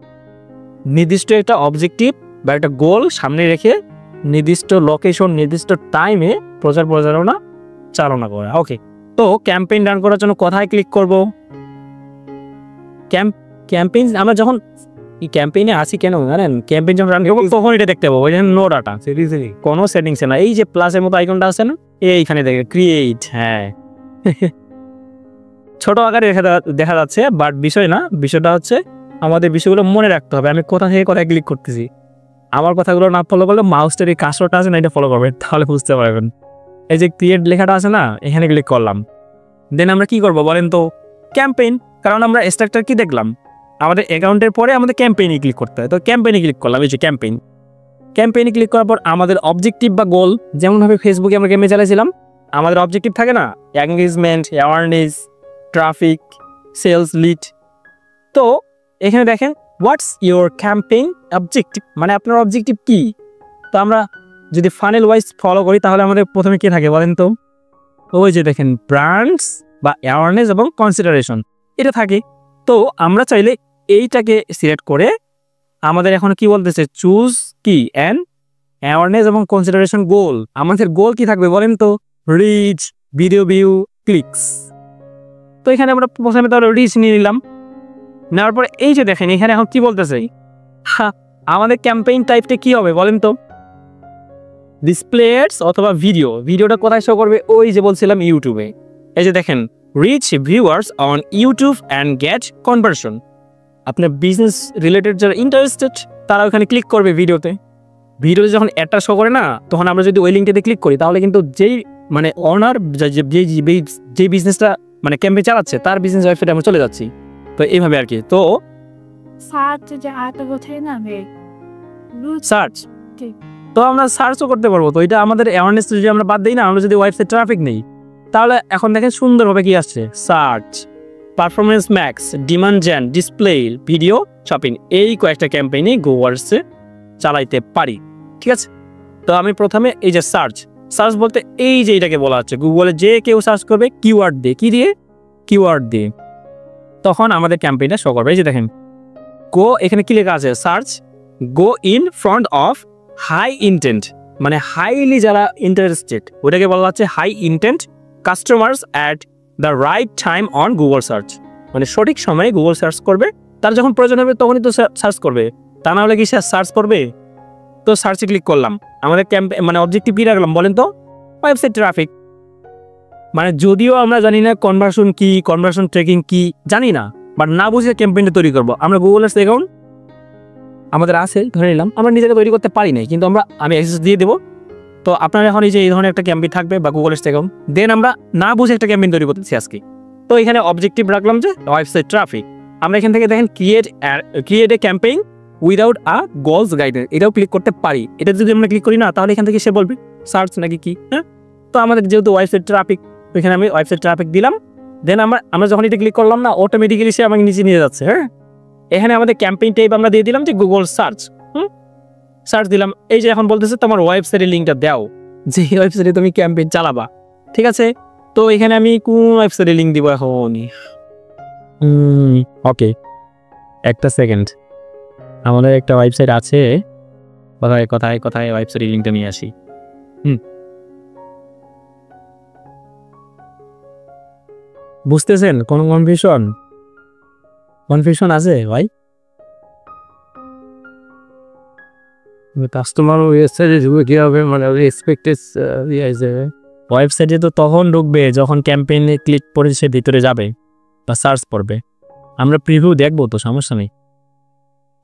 A: নির্দিষ্ট একটা অবজেক্টিভ বা একটা গোল সামনে রেখে নির্দিষ্ট লোকেশন, নির্দিষ্ট টাইমে প্রচারণা চালনা করা। ওকে, তো ক্যাম্পেইন রান করার জন্য কোথায় ক্লিক করব? ক্যাম্পেইন আমরা যখন এই ক্যাম্পেইনে আসি কেন জানেন? ক্যাম্পেইন যখন রান করবো তখন এটা দেখতে পাবো, নো ডাটা, কোনো সেটিংসে না। এই যে প্লাসের মতো আইকনটা আছে না, এইখানে দেখে ক্রিয়েট, হ্যাঁ ছোট আকারে দেখা যাচ্ছে, বাট বিষয় না, বিষয়টা হচ্ছে আমাদের বিষয়গুলো মনে রাখতে হবে। আমি কোথা থেকে কোথায় ক্লিক করতেছি, আমার কথাগুলো না ফলো করলে মাউসটার এই কার্সরটা আছে না, এটা ফলো করবেন, তাহলে বুঝতে পারবেন। এই যে ক্রিয়েট লেখাটা আছে না, এখানে ক্লিক করলাম। দেন আমরা কি করবো বলেন তো? ক্যাম্পেইন, কারণ আমরা স্ট্রাকচার কি দেখলাম, আমাদের অ্যাকাউন্টের পরে আমাদের ক্যাম্পেইনে ক্লিক করতে হয়। তো ক্যাম্পেইনে ক্লিক করলাম, এই যে ক্যাম্পেইনে ক্লিক করার পর আমাদের অবজেক্টিভ বা গোল, যেমনভাবে ফেসবুকে আমরা ক্যাম্পেইন চালাইছিলাম, আমাদের অবজেক্টিভ থাকে না, engagement, awareness, traffic, sales, lead. তো এখানে দেখেন হোয়াটস ইউর ক্যাম্পেইন অবজেক্টিভ, মানে আপনার অবজেক্টিভ কি। তো আমরা যদি ফানেল ওয়াইজ ফলো করি তাহলে আমাদের প্রথমে কি থাকে বলেন তো? ওই যে দেখেন ব্র্যান্ডস বা অ্যাওয়ারনেস এবং কনসিডারেশন, এটা থাকে। তো আমরা চাইলে এইটাকে সিলেক্ট করে আমাদের এখন কি বলতেছে, চুজ কি অ্যান্ড অ্যাওয়ারনেস এবং কনসিডারেশন গোল। আমাদের গোল কি থাকবে বলেন তো? Reach, video view, clicks. তো এখানে আমরা প্রথমে তাহলে রিচ নিয়ে নিলাম। নেওয়ার পরে এই যে দেখেন এখানে এখন কি বলতেছে, আমাদের ক্যাম্পেইন টাইপটা কি হবে বলেন তো? ডিসপ্লে অ্যাডস অথবা ভিডিওটা কোথায় শো করবে? ওই যে বলছিলাম ইউটিউবে। এই যে দেখেন reach viewers on YouTube and get conversion. আপনার বিজনেস রিলেটেড যারা ইন্টারেস্টেড তারা ওখানে ক্লিক করবে ভিডিওতে যখন অ্যাডটা শো করে না, তখন আমরা যদি ওই লিঙ্কটাতে ক্লিক করি তাহলে কিন্তু যেই মানে অনার যে বিজনেসটা মানে ক্যাম্পেইন চালাচ্ছে তার বিজনেস ওয়েবসাইটে আমরা চলে যাচ্ছি। তো এইভাবে আর কি। তো সার্চ, তো আমরা সার্চও করতে পারবো। তো এটা আমাদের অ্যাওয়ারনেস যদি আমরা বাদ দিই না, আমরা যদি ওয়েবসাইট ট্রাফিক নেই, তাহলে এখন দেখেন সুন্দরভাবে কি আসছে, search, performance max, demand gen, display, video, shopping, এই কয়েকটা ক্যাম্পেইনে গুগলসে চালাইতে পারি। ঠিক আছে, তো আমি প্রথমে এই যে সার্চ বলতে এই যে এটাকে বলা হচ্ছে গুগলে যে কেউ সার্চ করবে কিওয়ার্ড দিয়ে, কি দিয়ে? কিওয়ার্ড দিয়ে, তখন আমাদের ক্যাম্পেইনটা শো করবে। এই যে দেখেন গো, এখানে কি লেখা আছে? Search go in front of high intent, মানে হাইলি যারা ইন্টারেস্টেড ওটাকে বলা হচ্ছে high intent customers at the right time on Google search. মানে সঠিক সময়ে গুগল সার্চ করবে, তার যখন প্রয়োজন হবে তখনই তো সার্চ করবে, তা না হলে কি সে সার্চ করবে? তো সার্চে ক্লিক করলাম, আমাদের মানে অবজেক্টিভ কি রাখলাম বলেন তো? Website traffic. মানে যদিও আমরা জানি না কনভার্সন কি, কনভার্সন ট্র্যাকিং কি জানি না, বাট না বুঝে ক্যাম্পেইনটা তৈরি করবো। আমরা গুগল অ্যাডস অ্যাকাউন্ট আমাদের আছে, ধরে নিলাম, আমরা নিজেকে তৈরি করতে পারি নাই, কিন্তু আমি অ্যাক্সেস দিয়ে দেবো। তো আপনার এখন এই যে এই ধরনের একটা ক্যাম্পেইন থাকবে বা গুগল অ্যাডস অ্যাকাউন্ট, দেন আমরা না বুঝে একটা ক্যাম্পেইন তৈরি করতেছি আজকে। তো এখানে অবজেক্টিভ রাখলাম যে ওয়েবসাইট ট্রাফিক। আমরা এখান থেকে দেখেন create a campaign without a goals guidance, এটাও ক্লিক করতে পারি। এটা যদি আমরা ক্লিক করি না, তাহলে এখান থেকে সে বলবে সার্চ নাকি কি। হ্যাঁ, তো আমাদের যেহেতু ওয়েবসাইট ট্রাফিক, তো এখানে আমি ওয়েবসাইট ট্রাফিক দিলাম। দেন আমরা যখন এটা ক্লিক করলাম না, অটোমেটিক্যালি সে আমাকে নিচে নিয়ে যাচ্ছে। হ্যাঁ, এখানে আমাদের ক্যাম্পেইন টাইপ আমরা দিয়ে দিলাম যে গুগল সার্চ। সার্চ দিলাম, এই যে এখন বলতেছে তোমার ওয়েবসাইটের লিঙ্কটা দাও, যে ওয়েবসাইটে তুমি ক্যাম্পেইন চালাবা। ঠিক আছে, তো এখানে আমি কোন ওয়েবসাইটের লিঙ্ক দিব এখন? ওকে, একটা সেকেন্ড, আমাদের একটা ওয়েবসাইট আছে, কোথায় ওয়েবসাইটের লিঙ্কটা নিয়ে আসি। বুঝতেছেন কোনো কনফিউশন আছে ভাই? কাস্টমার ওয়েবসাইটে ঢুকে কী হবে, মানে এক্সপেক্টেড ওয়েবসাইটে তো তখন ঢুকবে যখন ক্যাম্পেইনে ক্লিক করে সে ভিতরে যাবে বা সার্চ করবে। আমরা প্রিভিউ দেখবো, তো সমস্যা নেই।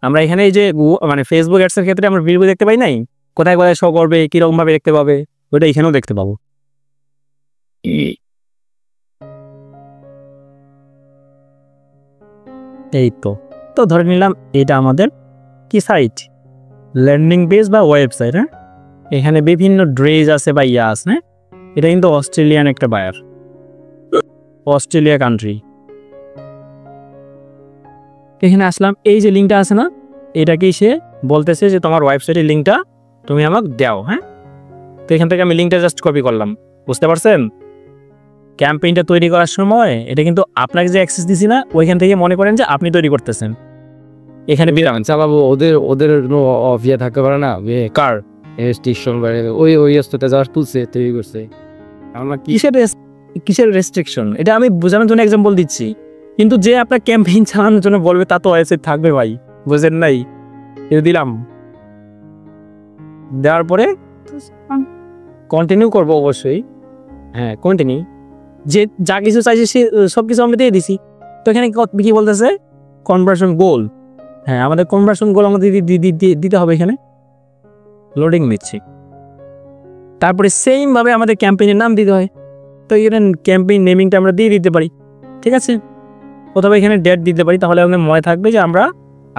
A: আমরা এখানে এই যে মানে ফেসবুক অ্যাডসের ক্ষেত্রে আমরা প্রিভিউ দেখতে পাই নাই, কোথায় শো করবে, কীরকমভাবে দেখতে পাবে, ওটা এখানেও দেখতে পাবো। এই তো ধরে নিলাম এটা আমাদের কি সাইট, ল্যান্ডিং পেজ বা ওয়েবসাইট। হ্যাঁ, এখানে বিভিন্ন ড্রেস আছে বা ইয়া আছে। হ্যাঁ, এটা কিন্তু অস্ট্রেলিয়ান একটা বায়ার, অস্ট্রেলিয়া কান্ট্রি। এখানে আসলাম, এই যে লিঙ্কটা আছে না, এটাকেই সে বলতেছে যে তোমার ওয়েবসাইটের লিঙ্কটা তুমি আমাকে দাও। হ্যাঁ, তো এখান থেকে আমি লিঙ্কটা জাস্ট কপি করলাম। বুঝতে পারছেন? ক্যাম্পেইনটা তৈরি করার সময় এটা কিন্তু আপনাকে যে অ্যাক্সেস দিছি না, ওইখান থেকে মনে করেন যে আপনি তৈরি করতেছেন। এখানে বিরান চালাবো, ওদের অফিয়া থাকতে পারে না, কার রেস্ট্রিকশন ওই রাস্তাতে যাওয়ার তুলছে তৈরি করছে। আমরা কিসের রেস্ট্রিকশন, এটা আমি বোঝানোর জন্য এক্সাম্পল দিচ্ছি, কিন্তু যে আপনার ক্যাম্পেইন চালানোর জন্য বলবে তা তো ওয়েবসাইট থাকবে ভাই। বুঝেন নাই, দিলাম। দেওয়ার পরে কন্টিনিউ করবো অবশ্যই। হ্যাঁ, কন্টিনিউ। যে যা কিছু চাইছে সে সব কিছু আমরা দিয়ে দিছি। তো এখানে কি বলতেছে, কনভার্সন গোল। হ্যাঁ, আমাদের কনভার্সন গোল আমাদের দিতে হবে এখানে। লোডিং নিচ্ছি। তারপরে সেম ভাবে আমাদের ক্যাম্পেইনের নাম দিতে হয়। তো এখানে ক্যাম্পেইন নেমিংটা আমরা দিয়ে দিতে পারি, ঠিক আছে। অথবা এখানে ডেট দিতে পারি, তাহলে আমাদের মনে থাকবে যে আমরা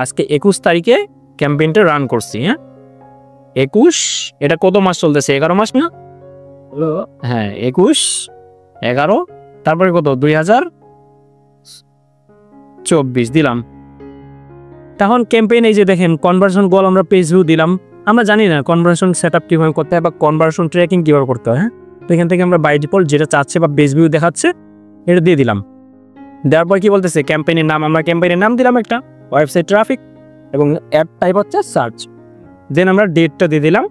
A: আজকে 21 তারিখে ক্যাম্পেইনটা রান করছি। হ্যাঁ, 21, এটা কত মাস চলতেছে? 11 মাস না? হ্যাঁ, 21, 11, তারপরে কত 2024 দিলাম। তখন ক্যাম্পেইন এই যে দেখেন কনভার্সন গোল আমরা পেজ ভিউ দিলাম। আমরা জানি না কনভার্সন সেটআপ কিভাবে করতে হয় বা কনভার্সন ট্র্যাকিং কিভাবে করতে হয়। হ্যাঁ, তো এখান থেকে আমরা বাই ডিফল্ট যেটা চাচ্ছে বা পেজ ভিউ দেখাচ্ছে এটা দিয়ে দিলাম। দেওয়ার পর কি বলতেছে, ক্যাম্পেইনের নাম, আমরা ক্যাম্পেইনের নাম দিলাম একটা, ওয়েবসাইট ট্রাফিক, এবং অ্যাড টাইপ হচ্ছে সার্চ। দেন আমরা ডেটটা দিয়ে দিলাম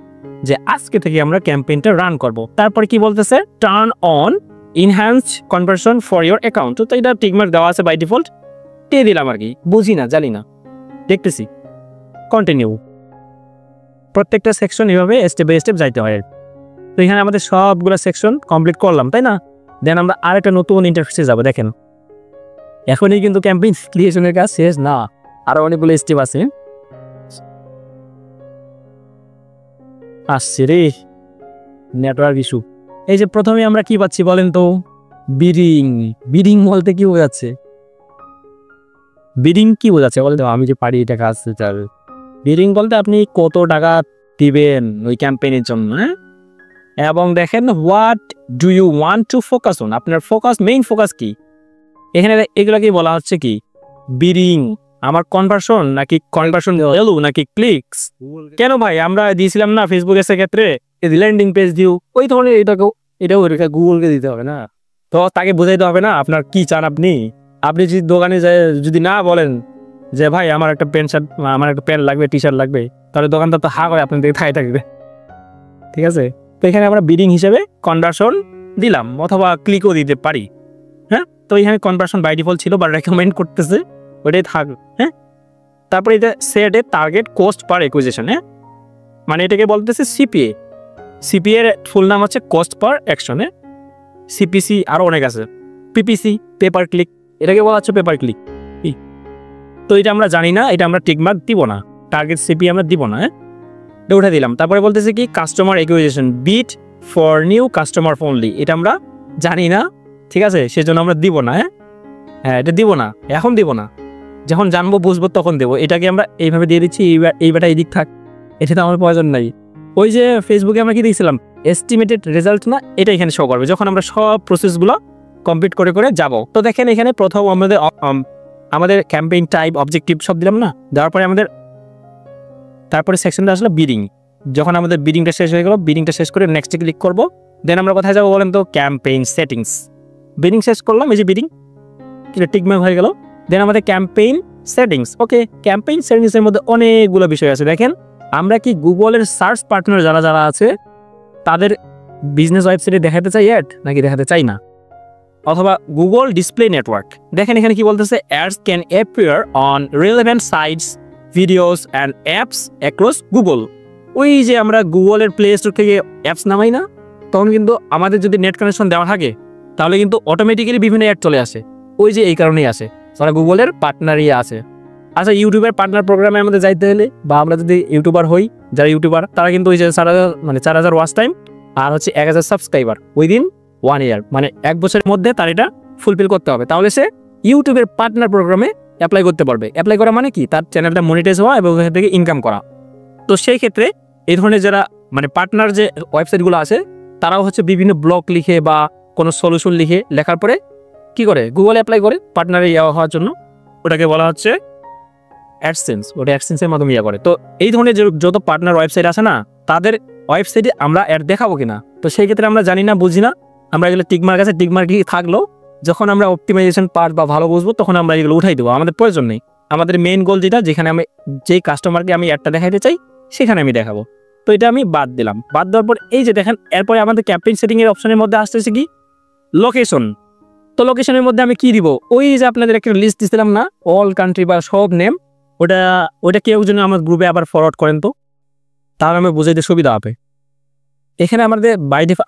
A: যে আজকে থেকে আমরা ক্যাম্পেইনটা রান করব। তারপর কি বলতেছে, turn on enhance conversion for your account. তো এটা টিকমার্ক দেওয়া আছে বাই ডিফল্ট, দিয়ে দিলাম আর কি। বুঝি না, জানি না, দেখতেছি। কন্টিনিউ। প্রত্যেকটা সেকশন এভাবে স্টেপ বাই স্টেপ যাইতে হয়। তো এখানে আমাদের সবগুলো সেকশন কমপ্লিট করলাম, তাই না? দেন আমরা আরেকটা নতুন ইন্টারফেসে যাবো। দেখেন এখনই কিন্তু ক্যাম্পেইন ক্রিয়েশনের কাজ শেষ না, আরো অনেকগুলো স্টেপ আছে। আসছে রে নেটওয়ার্ক ইস্যু। এই যে প্রথমে আমরা কি পাচ্ছি বলেন তো, বিডিং। বিডিং বলতে কি বোঝাচ্ছে? বিডিং কি বোঝাচ্ছে বলতে, আমি যে পারি এটা কাজ। বিডিং বলতে আপনি কত টাকা দিবেন ওই ক্যাম্পেইনের জন্য। হ্যাঁ, এবং দেখেন what do you want to focus on, আপনার ফোকাস, মেইন ফোকাস কি এখানে? এগুলোকে বলা হচ্ছে কি বিডিং। আমার কনভার্সন নাকি কনভার্সন ভ্যালু নাকি ক্লিকস? কেন ভাই, আমরা দিয়েছিলাম না ফেসবুক এর ক্ষেত্রে ল্যান্ডিং পেজ দিও, ওই ধরনের এটাও গুগলকে দিতে হবে না? তো তাকে বোঝাইতে হবে না আপনার কি চান। আপনি যদি দোকানে যায় যদি না বলেন যে ভাই আমার একটা প্যান্ট শার্ট, আমার একটা প্যান্ট লাগবে, টি শার্ট লাগবে, তাহলে দোকানদার তো হা করে আপনার দিকে থাই থাকবে, ঠিক আছে। তো এখানে আমরা বিডিং হিসেবে কনভার্সন দিলাম, অথবা ক্লিকও দিতে পারি। হ্যাঁ, তো এখানে কনভার্সন বাই ডিফল্ট ছিল বা রেকমেন্ড করতেছে, ওইটাই থাকবে। হ্যাঁ, তারপরে এটা set a target cost per acquisition. হ্যাঁ, মানে এটাকে বলতেছে সিপিএ। সিপিএ এর ফুল নাম হচ্ছে কস্ট পার অ্যাকশনে। সিপিসি আরও অনেক আছে, পিপিসি পেপার ক্লিক, এটাকে বলা হচ্ছে পেপার ক্লিক। তো এটা আমরা জানি না, এটা আমরা টিকমার্ক দিব না, টার্গেট সিপি আমরা দিব না। হ্যাঁ, এটা উঠে দিলাম। তারপরে বলতেছে কি customer acquisition bid for new customer only, এটা আমরা জানি না, ঠিক আছে, সেজন্য আমরা দিব না। হ্যাঁ, এটা দিব না, এখন দিব না, যখন জানবো বুঝবো তখন দেবো। এটাকে আমরা এইভাবে দিয়ে দিচ্ছি, এইবারটা এই দিক থাক, এটা তো আমার প্রয়োজন নাই। ওই যে ফেসবুকে আমরা কি দিয়েছিলাম এস্টিমেটেড রেজাল্ট না, এটা এখানে শো করবে যখন আমরা সব প্রসেসগুলো কমপ্লিট করে করে যাব। তো দেখেন এখানে প্রথম আমাদের ক্যাম্পেইন টাইপ অবজেক্টিভ সব দিলাম না, দেওয়ার পরে তারপরে সেকশনটা আসলে বিডিং। যখন আমাদের বিডিংটা শেষ হয়ে গেল, বিডিংটা শেষ করে নেক্সটে ক্লিক করবো। দেন আমরা কোথায় যাবো বলেন তো, ক্যাম্পেইন সেটিংস। বিডিং শেষ করলাম, এই যে বিডিং টিকমার্ক হয়ে গেল। দেন আমাদের ক্যাম্পেইন সেটিংস। ওকে, ক্যাম্পেইন সেটিংসের মধ্যে অনেকগুলো বিষয় আছে। দেখেন আমরা কি গুগলের সার্চ পার্টনার যারা আছে তাদের বিজনেস ওয়েবসাইটে দেখাতে চাই অ্যাড, নাকি দেখাতে চাই না? অথবা গুগল ডিসপ্লে নেটওয়ার্ক। দেখেন এখানে কি বলতেছে, ads can appear on relevant sites, videos and apps across Google. ওই যে আমরা গুগলের প্লে স্টোর থেকে অ্যাপস নামাই না, তখন কিন্তু আমাদের যদি নেট কানেকশন দেওয়া থাকে তাহলে কিন্তু অটোমেটিক্যালি বিভিন্ন অ্যাড চলে আসে। ওই যে এই কারণেই আসে, তারা গুগলের পার্টনারই আছে। আচ্ছা, ইউটিউবের পার্টনার প্রোগ্রামে আমাদের যাইতে হলে, বা আমরা যদি ইউটিউবার হই, যারা ইউটিউবার তারা কিন্তু ওই যে 4,000 ওয়াচ টাইম আর হচ্ছে 1,000 সাবস্ক্রাইবার উইদিন 1 ইয়ার, মানে 1 বছরের মধ্যে তার এটা ফুলফিল করতে হবে। তাহলে সে ইউটিউবের পার্টনার প্রোগ্রামে অ্যাপ্লাই করতে পারবে। অ্যাপ্লাই করা মানে কি, তার চ্যানেলটা মনিটাইজ হওয়া এবং এখান থেকে ইনকাম করা। তো সেই ক্ষেত্রে এই ধরনের যারা মানে পার্টনার যে ওয়েবসাইটগুলো আছে, তারাও হচ্ছে বিভিন্ন ব্লগ লিখে বা কোনো সলিউশন লিখে লেখার পরে কি করে গুগলে অ্যাপ্লাই করে পার্টনারে হওয়ার জন্য। ওটাকে বলা হচ্ছে অ্যাডসেন্স। ওটা অ্যাডসেন্সের মাধ্যমে করে। তো এই ধরনের যত পার্টনার ওয়েবসাইট আছে না, তাদের ওয়েবসাইটে আমরা অ্যাড দেখাবো কিনা, তো সেই ক্ষেত্রে আমরা জানি না, বুঝি না। আমরা এগুলো টিকমার্ক আছে, টিকমার্কই থাকলো। যখন আমরা অপটিমাইজেশন পার্ট বা ভালো বুঝবো তখন আমরা এগুলো উঠাই দেবো, আমাদের প্রয়োজন নেই। আমাদের মেইন গোল যেটা, যেখানে আমি যেই কাস্টমারকে আমি অ্যাডটা দেখাইতে চাই সেখানে আমি দেখাবো। তো এটা আমি বাদ দিলাম। বাদ দেওয়ার পর এই যে দেখেন, এরপরে আমাদের ক্যাম্পেইন সেটিং এর অপশনের মধ্যে আসতেছে কি লোকেশন। তো লোকেশনের মধ্যে আমি কি দিব, ওই যে আপনাদের একটা লিস্ট দিছিলাম না, অল কান্ট্রি বা সব নেম, ওটা ওটা কেউ যেন আমার গ্রুপে আবার ফরওয়ার্ড করেন তো, তাহলে আমি বুঝাইতে সুবিধা হবে। এখানে আমাদের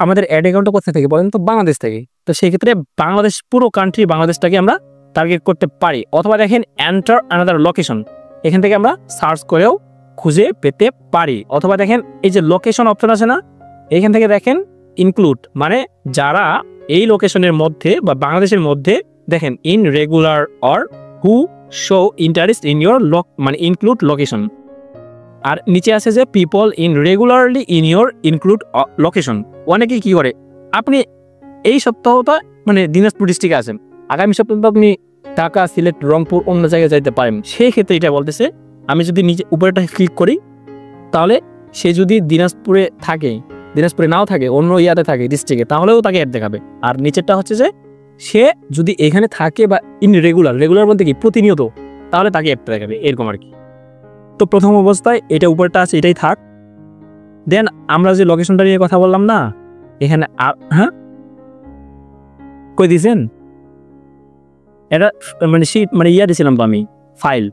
A: আমাদের অ্যাড অ্যাকাউন্টটা কোথা থেকে বলেন তো? বাংলাদেশ থেকে। তো সেক্ষেত্রে বাংলাদেশ, পুরো কান্ট্রি বাংলাদেশটাকে আমরা টার্গেট করতে পারি। অথবা দেখেন এন্টার আনাদার লোকেশন, এখান থেকে আমরা সার্চ করেও খুঁজে পেতে পারি। অথবা দেখেন এই যে লোকেশন অপশন আছে না, এখান থেকে দেখেন ইনক্লুড, মানে যারা এই লোকেশনের মধ্যে বা বাংলাদেশের মধ্যে দেখেন in regular or who show interest in your মানে ইনক্লুড লোকেশন। আর নিচে আছে যে people in regularly in your include location. অনেকে কি করে, আপনি এই সপ্তাহটা মানে দিনাজপুর ডিস্ট্রিক্টে আছেন, আগামী সপ্তাহে আপনি ঢাকা, সিলেট, রংপুর অন্য জায়গায় যাইতে পারেন। সেই ক্ষেত্রে এটা বলতেছে আমি যদি নিচে উপরেটা ক্লিক করি, তাহলে সে যদি দিনাজপুরে থাকে, দিনাজপুরে নাও থাকে, অন্য ইয়াতে থাকে ডিস্ট্রিক্টে, তাহলেও তাকে অ্যাড দেখাবে। আর নিচেরটা হচ্ছে যে সে যদি এখানে থাকে বা ইন রেগুলার বলতে কি প্রতিনিয়ত, তাহলে তাকে অ্যাড দেখাবে, এরকম আর কি। তো প্রথম অবস্থায় এটা উপরটা আছে, এটাই থাক। দেন আমরা যে লোকেশনটা নিয়ে কথা বললাম না, এখানে হ্যাঁ কই দিয়েছেন, এটা মানে শীট মানে ইয়া দিয়েছিলাম তো আমি, ফাইল।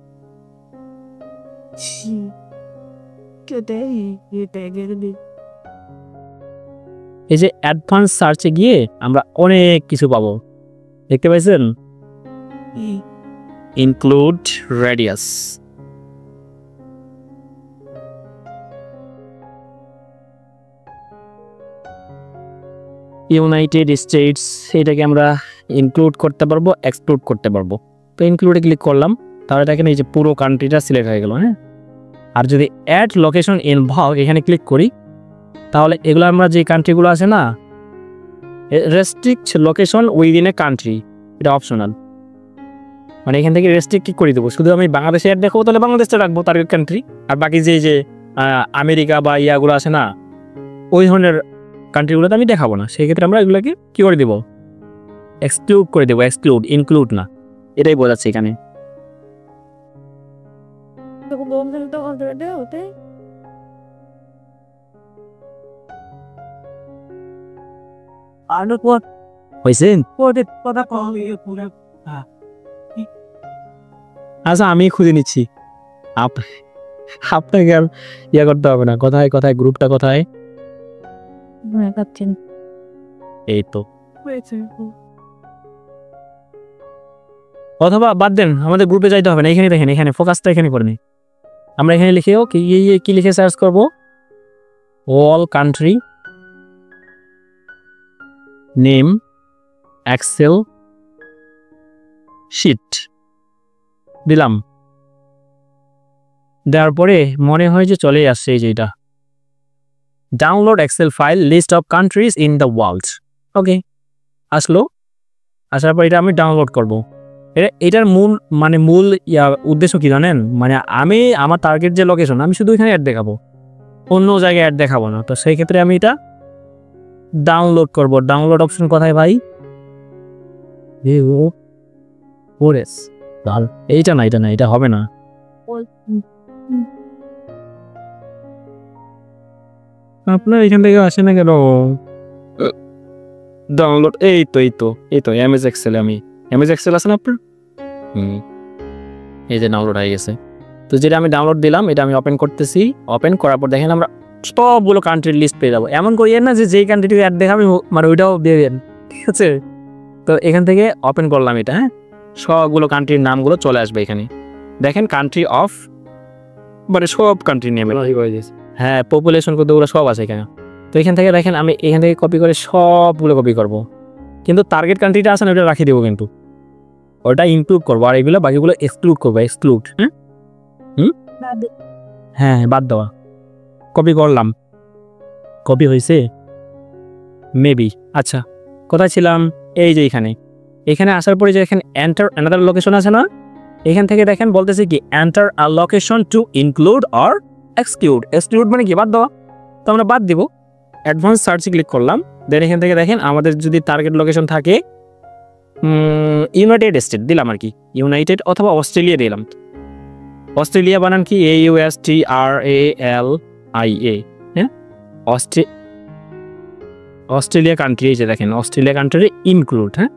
A: এই যে অ্যাডভান্স সার্চে গিয়ে আমরা অনেক কিছু পাবো, দেখতে পাইছেন? ইনক্লুড রেডিয়াস, ইউনাইটেড স্টেটস, এটাকে আমরা ইনক্লুড করতে পারবো, এক্সক্লুড করতে পারবো। তো ইনক্লুডে ক্লিক করলাম, তাহলে দেখেন এই যে পুরো কান্ট্রিটা সিলেক্ট হয়ে গেল। হ্যাঁ, আর যদি অ্যাড লোকেশন ইনভলভ এখানে ক্লিক করি, তাহলে এগুলো আমরা যে কান্ট্রিগুলো আছে না, restrict location within a country, এটা অপশনাল। মানে এখান থেকে রেস্ট্রিক্ট করে দেবো, শুধু আমি বাংলাদেশে অ্যাড দেখাবো, তাহলে বাংলাদেশটা রাখবো টার্গেট কান্ট্রি। আর বাকি যে আমেরিকা বা ইয়াগুলো আছে না, ওই ধরনের কান্ট্রিগুলোতে আমি দেখাবো না। সেই ক্ষেত্রে আমরা এগুলোকে কী করে দেবো, এক্সক্লুড করে দেবো, এক্সক্লুড, ইনক্লুড না, এটাই বোঝাচ্ছে এখানে। আচ্ছা, আমি খুঁজে নিচ্ছি, আপনাকে আর ইয়া করতে হবে না। কোথায় কোথায় গ্রুপটা কোথায়? এই তো। অথবা বাদ দেন, আমাদের গ্রুপে যাইতে হবে না, এখানে দেখেন, এখানে ফোকাসটা এখানে করে নিই আমরা। এখানে লিখেও কি লিখে সার্চ করবো, all country name excel sheet দিলাম। দেওয়ার পরে মনে হয় যে চলে আসছে এই যে এটা, download Excel file list of countries in the world. Okay, আসলো। আসার পর এটা আমি ডাউনলোড করব। এটার মূল উদ্দেশ্য কি জানেন? মানে আমি আমার টার্গেট যে লোকেশন, আমি শুধু এখানে অ্যাড দেখাবো, অন্য জায়গায় অ্যাড দেখাবো না। তো সেই ক্ষেত্রে আমি এটা ডাউনলোড করব। ডাউনলোড অপশন কোথায় ভাই? এইটা না, এটা না, এটা হবে না। আপনার এখান থেকে আসে না কেন ডাউনলোড? এই তো এমএস এক্সেল, আমি এমএস এক্সেল আছে না আপনার? এই যে ডাউনলোড হয়ে গেছে। তো যেটা আমি ডাউনলোড দিলাম, এটা আমি ওপেন করতেছি। ওপেন করার পর দেখেন আমরা সবগুলো কান্ট্রির লিস্ট পেয়ে যাবো। এমন করিয়েন না যে যেই কান্ট্রিটি অ্যাড দেখাবে মানে ওইটাও দিয়ে দেন, ঠিক আছে? তো এখান থেকে ওপেন করলাম এটা। হ্যাঁ, সবগুলো কান্ট্রির নামগুলো চলে আসবে এখানে। দেখেন কান্ট্রি অফ, মানে সব কান্ট্রি নেমে, হ্যাঁ পপুলেশন কত ওগুলো সব আছে এখানে। তো এখান থেকে দেখেন আমি এখান থেকে কপি করে সবগুলো কপি করব, কিন্তু টার্গেট কান্ট্রিটা আছে না ওটা রাখি দেবো, কিন্তু ওটা ইনক্লুড করবো। আর এগুলো বাকিগুলো এক্সক্লুড করবো, এক্সক্লুড। হ্যাঁ বাদ দেওয়া। কপি করলাম, কপি হয়েছে মেবি। আচ্ছা, কোথায় ছিলাম? এই যে এখানে আসার পরে যে এখানে এন্টার অ্যানাদার লোকেশন আছে না, এখান থেকে দেখেন বলতেছে কি enter a location two include or exclude. Exclude মানে কি বাদ দেওয়া, তো আমরা বাদ দিব। অ্যাডভান্স সার্চে ক্লিক করলাম। দেন এখান থেকে দেখেন আমাদের যদি টার্গেট লোকেশন থাকে ইউনাইটেড স্টেট দিলাম আর কি, ইউনাইটেড অথবা অস্ট্রেলিয়া দিলাম। অস্ট্রেলিয়া বানান কি AUSTRALIA। হ্যাঁ, অস্ট্রেলিয়া কান্ট্রি, এই যে দেখেন অস্ট্রেলিয়া কান্ট্রি ইনক্লুড। হ্যাঁ,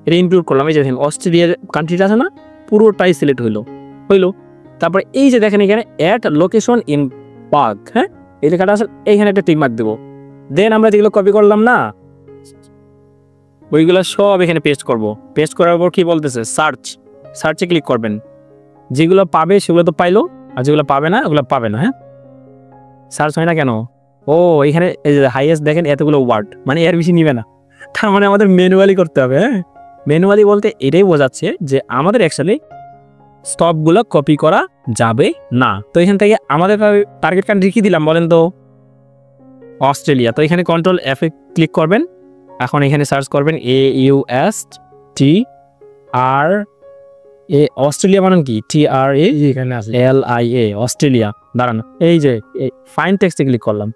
A: এটা ইনক্লুড করলাম। এই যে দেখেন অস্ট্রেলিয়ার কান্ট্রিটা আছে না, পুরোটাই সিলেক্ট হইলো। তারপর এই যে দেখেন এখানে অ্যাড লোকেশন ইন পার্ক, হ্যাঁ এই লেখাটা আছে, এইখানে একটা টিক মার্ক দেবো। দেন আমরা যেগুলো কপি করলাম না ওইগুলো সব এখানে পেস্ট করব। পেস্ট করার পর কি বলতেছে সার্চে ক্লিক করবেন, যেগুলো পাবে সেগুলো তো পাইলো, আর যেগুলো পাবে না ওগুলো পাবে না। হ্যাঁ সার্চ হয় না কেন? ও এখানে এই যে হাইয়েস্ট দেখেন এতগুলো ওয়ার্ড, মানে এর বেশি নিবে না, তার মানে আমাদের ম্যানুয়ালি করতে হবে। হ্যাঁ ম্যানুয়ালি বলতে এটাই বোঝাচ্ছে যে আমাদের অ্যাকচুয়ালি স্টপগুলো কপি করা যাবে না। তো এখান থেকে আমাদের টার্গেট কান্ট্রি কি দিলাম বলেন তো? অস্ট্রেলিয়া। তো এখানে কন্ট্রোল F এ ক্লিক করবেন, এখন এখানে সার্চ করবেন AUSTRA, অস্ট্রেলিয়া মানে কি TRA এখানে আছে LIA অস্ট্রেলিয়া। দাঁড়ান এই যে ফাইন টেক্সটে ক্লিক করলাম,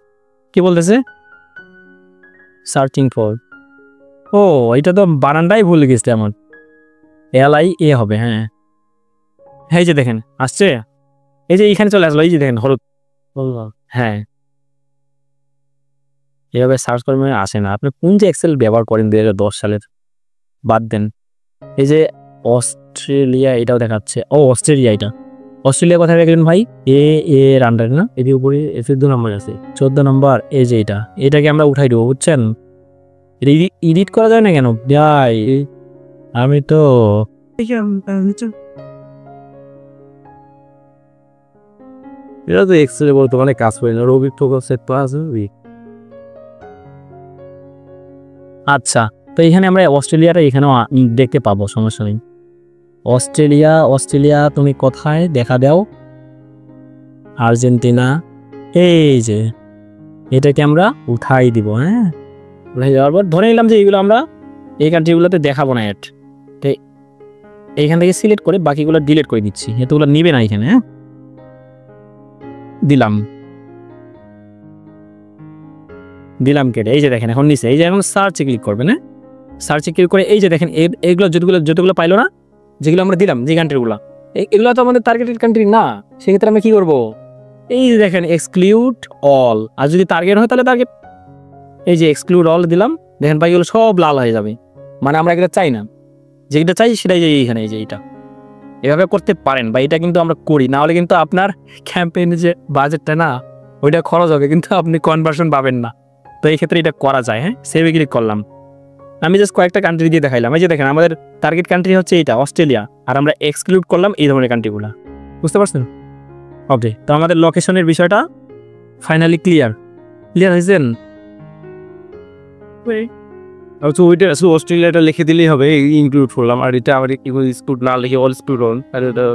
A: কি বলতেছে সার্চিং ফর, ও এটা তো বানানটাই ভুল গেছে আমার, LIA হবে। হ্যাঁ এই যে দেখেন আসছে, এই যে এইখানে চলে আসলো, এই যে দেখেন হলুদ। হ্যাঁ এভাবে সার্চ করে আসে না। আপনি কোন যে এক্সেল ব্যবহার করেন 2010 সালের বাদ দেন। এই যে অস্ট্রেলিয়া এটাও দেখাচ্ছে, ও অস্ট্রেলিয়া, এটা অস্ট্রেলিয়া কোথায় রাখবেন ভাই? এর আন্ডারে না, এর উপরে এর 2 নম্বর আছে, 14 নম্বর। এই যে এটাকে আমরা উঠাই দেবো, বুঝছেন? এডিট করা যায় না কেন ভাই? আমি তো এটা তো এক্সেলে বলতে মানে কাজ করি না, রবি তো সেট তো আছে। আচ্ছা তো এখানে আমরা অস্ট্রেলিয়াটা এখানেও দেখতে পাবো, সমস্যা নেই। অস্ট্রেলিয়া তুমি কোথায় দেখা দাও? আর্জেন্টিনা। এই যে এটাকে আমরা উঠাই দিব। হ্যাঁ উঠাই যাওয়ার পর ধরে নিলাম যে এইগুলো আমরা এই কান্ট্রিগুলোতে দেখাবো না অ্যাড, তো এইখান থেকে সিলেক্ট করে বাকিগুলো ডিলিট করে দিচ্ছি, এতগুলো নিবে না এখানে। হ্যাঁ দিলাম কেটে, এই যে দেখেন এখন নিচে, এই যে এখন সার্চে ক্লিক করবেন। হ্যাঁ সার্চে ক্লিক করে এই যে দেখেন এইগুলো যতগুলো পাইলো না, যেগুলো আমরা দিলাম যে কান্ট্রিগুলো, এগুলো তো আমাদের টার্গেটেড কান্ট্রি না, সেক্ষেত্রে আমরা কি করবো? এই যে দেখেন এক্সক্লুড অল, আর যদি টার্গেট হয় তাহলে টার্গেট, এই যে এক্সক্লুড অল দিলাম, দেখেন ভাই এগুলো সব লাল হয়ে যাবে, মানে আমরা এটা চাই না, যেটা চাই সেটাই যে এইখানে এই যে এইটা এভাবে করতে পারেন বা এটা কিন্তু আমরা করি, না হলে কিন্তু আপনার ক্যাম্পেইনের যে বাজেটটা না ওইটা খরচ হবে, কিন্তু আপনি কনভার্সন পাবেন না। তো এই ক্ষেত্রে এটা করা যায়। হ্যাঁ সেভে ক্লিক করলাম, আমি জাস্ট কয়েকটা কান্ট্রি দিয়ে দেখাইলাম। এই যে দেখেন আমাদের টার্গেট কান্ট্রি হচ্ছে এইটা অস্ট্রেলিয়া, আর আমরা এক্সক্লুড করলাম এই ধরনের কান্ট্রিগুলো, বুঝতে পারছেন? ওকে তো আমাদের লোকেশনের বিষয়টা ফাইনালি ক্লিয়ার হয়েছেন?
B: তো ওইটা অস্ট্রেলিয়াটা লিখে দিলেই হবে, ইনক্লুড করলাম, আর এটা আবার এক্সক্লুড না লিখে অল এক্সক্লুড অল, আর এটা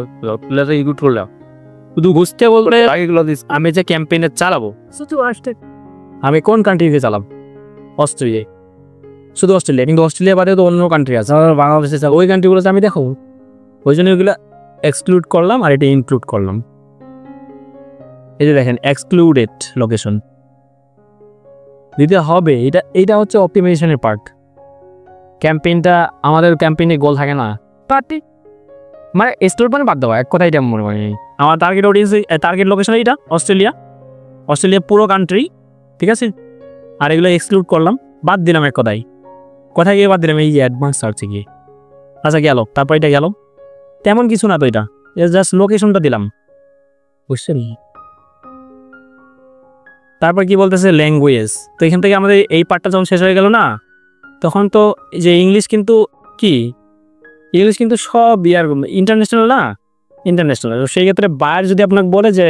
B: ইনক্লুড করলাম।
A: শুধু বুঝতে বলতে আমি যে ক্যাম্পেইনে চালাবো আমি কোন কান্ট্রিতে চালাবো? অস্ট্রেলিয়া, শুধু অস্ট্রেলিয়া, কিন্তু অস্ট্রেলিয়া বাদে তো অন্য কান্ট্রি আছে বাংলাদেশে, ওই কান্ট্রিগুলোতে আমি দেখো, ওই জন্য ওইগুলো এক্সক্লুড করলাম আর এটা ইনক্লুড করলাম। এই যে দেখেন এক্সক্লুডেড লোকেশন দিতে হবে, এইটা হচ্ছে অপটিমাইজেশনের পার্ট। ক্যাম্পেইনটা আমাদের ক্যাম্পেইনে গোল থাকে না, মানে স্টোর মানে বাদ দেওয়া, এক কথা এটা মনে হয়। আমার টার্গেট অডিয়েন্স টার্গেট লোকেশন এইটা অস্ট্রেলিয়া পুরো কান্ট্রি, ঠিক আছে? আর এগুলো এক্সক্লুড করলাম, বাদ দিলাম এক কথায়। কোথায় গিয়ে বাদ দিলাম? এই যে অ্যাডভান্স সার্চে গিয়ে। আচ্ছা গেল, তারপর এটা গেল, তেমন কিছু না তো, এটা জাস্ট লোকেশনটা দিলাম, বুঝছেন? তারপর কি বলতেছে ল্যাঙ্গুয়েজ। তো এখান থেকে আমাদের এই পার্টটা যখন শেষ হয়ে গেল না, তখন তো যে ইংলিশ কিন্তু কি ইংলিশ কিন্তু সব ইন্টারন্যাশনাল না, ইন্টারন্যাশনাল। সেই ক্ষেত্রে বাইরে যদি আপনাকে বলে যে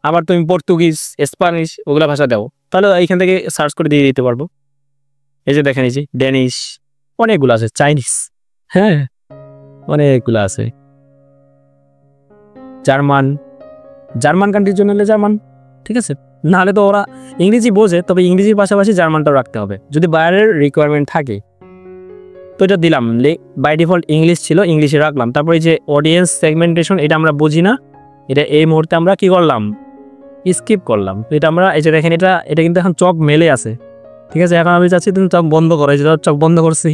A: আবার তুমি পর্তুগিজ স্প্যানিশ ওগুলা ভাষা দাও, তাহলে এইখান থেকে সার্চ করে দিয়ে দিতে পারবো। এই যে দেখেন এই যে ড্যানিশ, অনেকগুলো আছে, চাইনিজ, হ্যাঁ অনেকগুলো আছে, জার্মান কান্ট্রির জন্য হলে জার্মান, ঠিক আছে? নাহলে তো ওরা ইংরেজি বোঝে, তবে ইংরেজির পাশাপাশি জার্মানটাও রাখতে হবে যদি বাইরের রিকোয়ারমেন্ট থাকে। তো এটা দিলাম, বাই ডিফল্ট ইংলিশ ছিল, ইংলিশে রাখলাম। তারপরে যে অডিয়েন্স সেগমেন্টেশন, এটা আমরা বুঝি না, এটা এই মুহূর্তে আমরা কি করলাম? স্কিপ করলাম। তো এটা আমরা এই যে দেখেন এটা কিন্তু এখন চক মেলে আছে, ঠিক আছে? এখন আমি চাচ্ছি তুমি চক বন্ধ করো, যেটা চক বন্ধ করছি।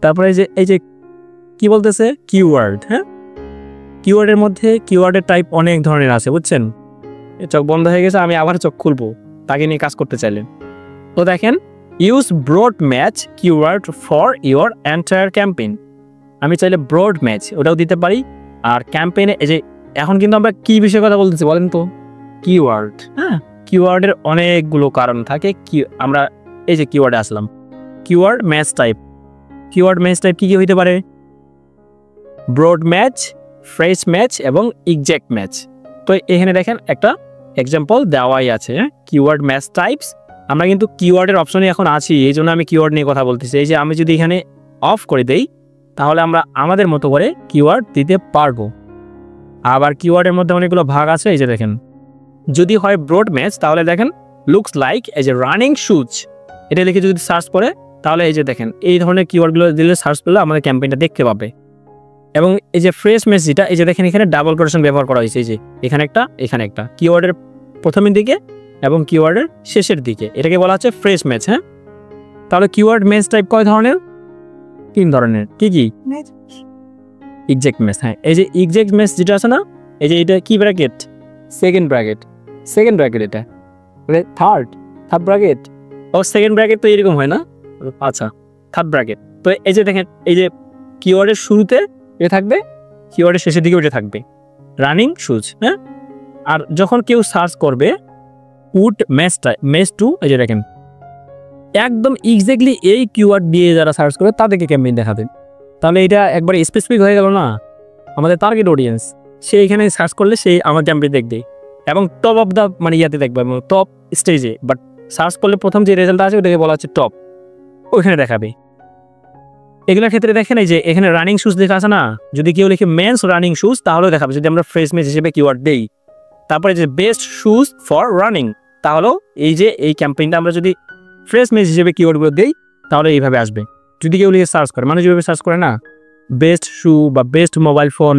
A: তারপরে এই যে কি বলতেছে কিওয়ার্ড, হ্যাঁ কিওয়ার্ডের মধ্যে কিওয়ার্ডের টাইপ অনেক ধরনের আছে, বুঝছেন? চক বন্ধ হয়ে গেছে, আমি আবার চক খুলবো তাকে নিয়ে কাজ করতে চাইলেন। তো দেখেন use broad match keyword for your entire campaign, আমি চাইলে ব্রড ম্যাচ ওটাও দিতে পারি। আর ক্যাম্পেইনে এই যে এখন কিন্তু আমরা কি বিষয়ে কথা বলতেছি বলেন তো? কিওয়ার্ড। হ্যাঁ, কিওয়ার্ডের অনেকগুলো কারণ থাকে। আমরা এই যে কিওয়ার্ডে আসলাম, keyword match type. Keyword match type কি কি হইতে পারে? ব্রড ম্যাচ, ফ্রেশ ম্যাচ এবং এক্সাক্ট ম্যাচ। তো এখানে দেখেন একটা এক্সাম্পল দেওয়াই আছে। Keyword match types. আমরা কিন্তু কিওয়ার্ডের অপশনে এখন আছি, এই জন্য আমি কিওয়ার্ড নিয়ে কথা বলতেছি। এই যে আমি যদি এখানে অফ করে দেই তাহলে আমরা আমাদের মতো করে কিওয়ার্ড দিতে পারবো। আবার কিওয়ার্ডের মধ্যে অনেকগুলো ভাগ আছে। এই যে দেখেন, যদি হয় ব্রড ম্যাচ তাহলে দেখেন লুকস লাইক এই যে রানিং শুজ, এটা লিখে যদি সার্চ করে তাহলে এই যে দেখেন এই ধরনের কিওয়ার্ডগুলো দিলে সার্চ করলে আমাদের ক্যাম্পেইনটা দেখতে পাবে। এবং এই যে ফ্রেশ ম্যাচ যেটা, এই যে দেখেন এখানে ডাবল কোটেশন ব্যবহার করা হয়েছে। এই যে এখানে একটা কিওয়ার্ডের প্রথমের দিকে এবং কিওয়ার্ডের শেষের দিকে, এটাকে বলা হচ্ছে ফ্রেশ ম্যাচ। হ্যাঁ, তাহলে কিওয়ার্ড ম্যাচ টাইপ কয় ধরনের? 3 ধরনের। কি কি? Exact match. হ্যাঁ, এই যে এক্সাক্ট ম্যাচ যেটা আছে না, এই যে এটা কি ব্র্যাকেট? সেকেন্ড ব্র্যাকেট এটা থার্ড ব্র্যাকেট। ও সেকেন্ড ব্র্যাকেট তো এরকম হয় না? আচ্ছা, থার্ড ব্র্যাকেট। তো এই যে দেখেন, এই যে কিওয়ার্ডের শুরুতে এটা থাকবে, কিওয়ার্ডের শেষের দিকে ওটা থাকবে, রানিং শুজ। হ্যাঁ, আর যখন কেউ সার্চ করবে পুট ম্যাচ টু, এই যে দেখেন একদম এক্স্যাক্টলি এই কিওয়ার্ড দিয়ে যারা সার্চ করে তাদেরকে ক্যাম্পেইন দেখাবে। তাহলে এটা একবার স্পেসিফিক হয়ে গেল না আমাদের টার্গেট অডিয়েন্স, সে এখানে সার্চ করলে সে আমার ক্যাম্পেইন দেখবে এবং টপ অফ দ্য মানে ইয়াতে দেখবে, টপ স্টেজে। বাট সার্চ করলে প্রথম যে রেজাল্ট আছে ওটাকে বলা হচ্ছে টপ, ওইখানে দেখাবে। এগুলোর ক্ষেত্রে দেখেন এই যে এখানে রানিং শুজ লেখা আছে না, যদি কেউ লিখে মেন্স রানিং শুজ তাহলেও দেখাবে যদি আমরা ফ্রেশ ম্যাচ হিসেবে কিওয়ার্ড দেই। তারপরে যে বেস্ট শুজ ফর রানিং, তাহলেও এই যে এই ক্যাম্পেইনটা আমরা যদি ফ্রেশ ম্যাচ হিসেবে কিওয়ার্ডগুলো দেই তাহলে এইভাবে আসবে। যদি কেউ লিখে সার্চ করে, মানে যেভাবে সার্চ করে না বেস্ট শু বা বেস্ট মোবাইল ফোন,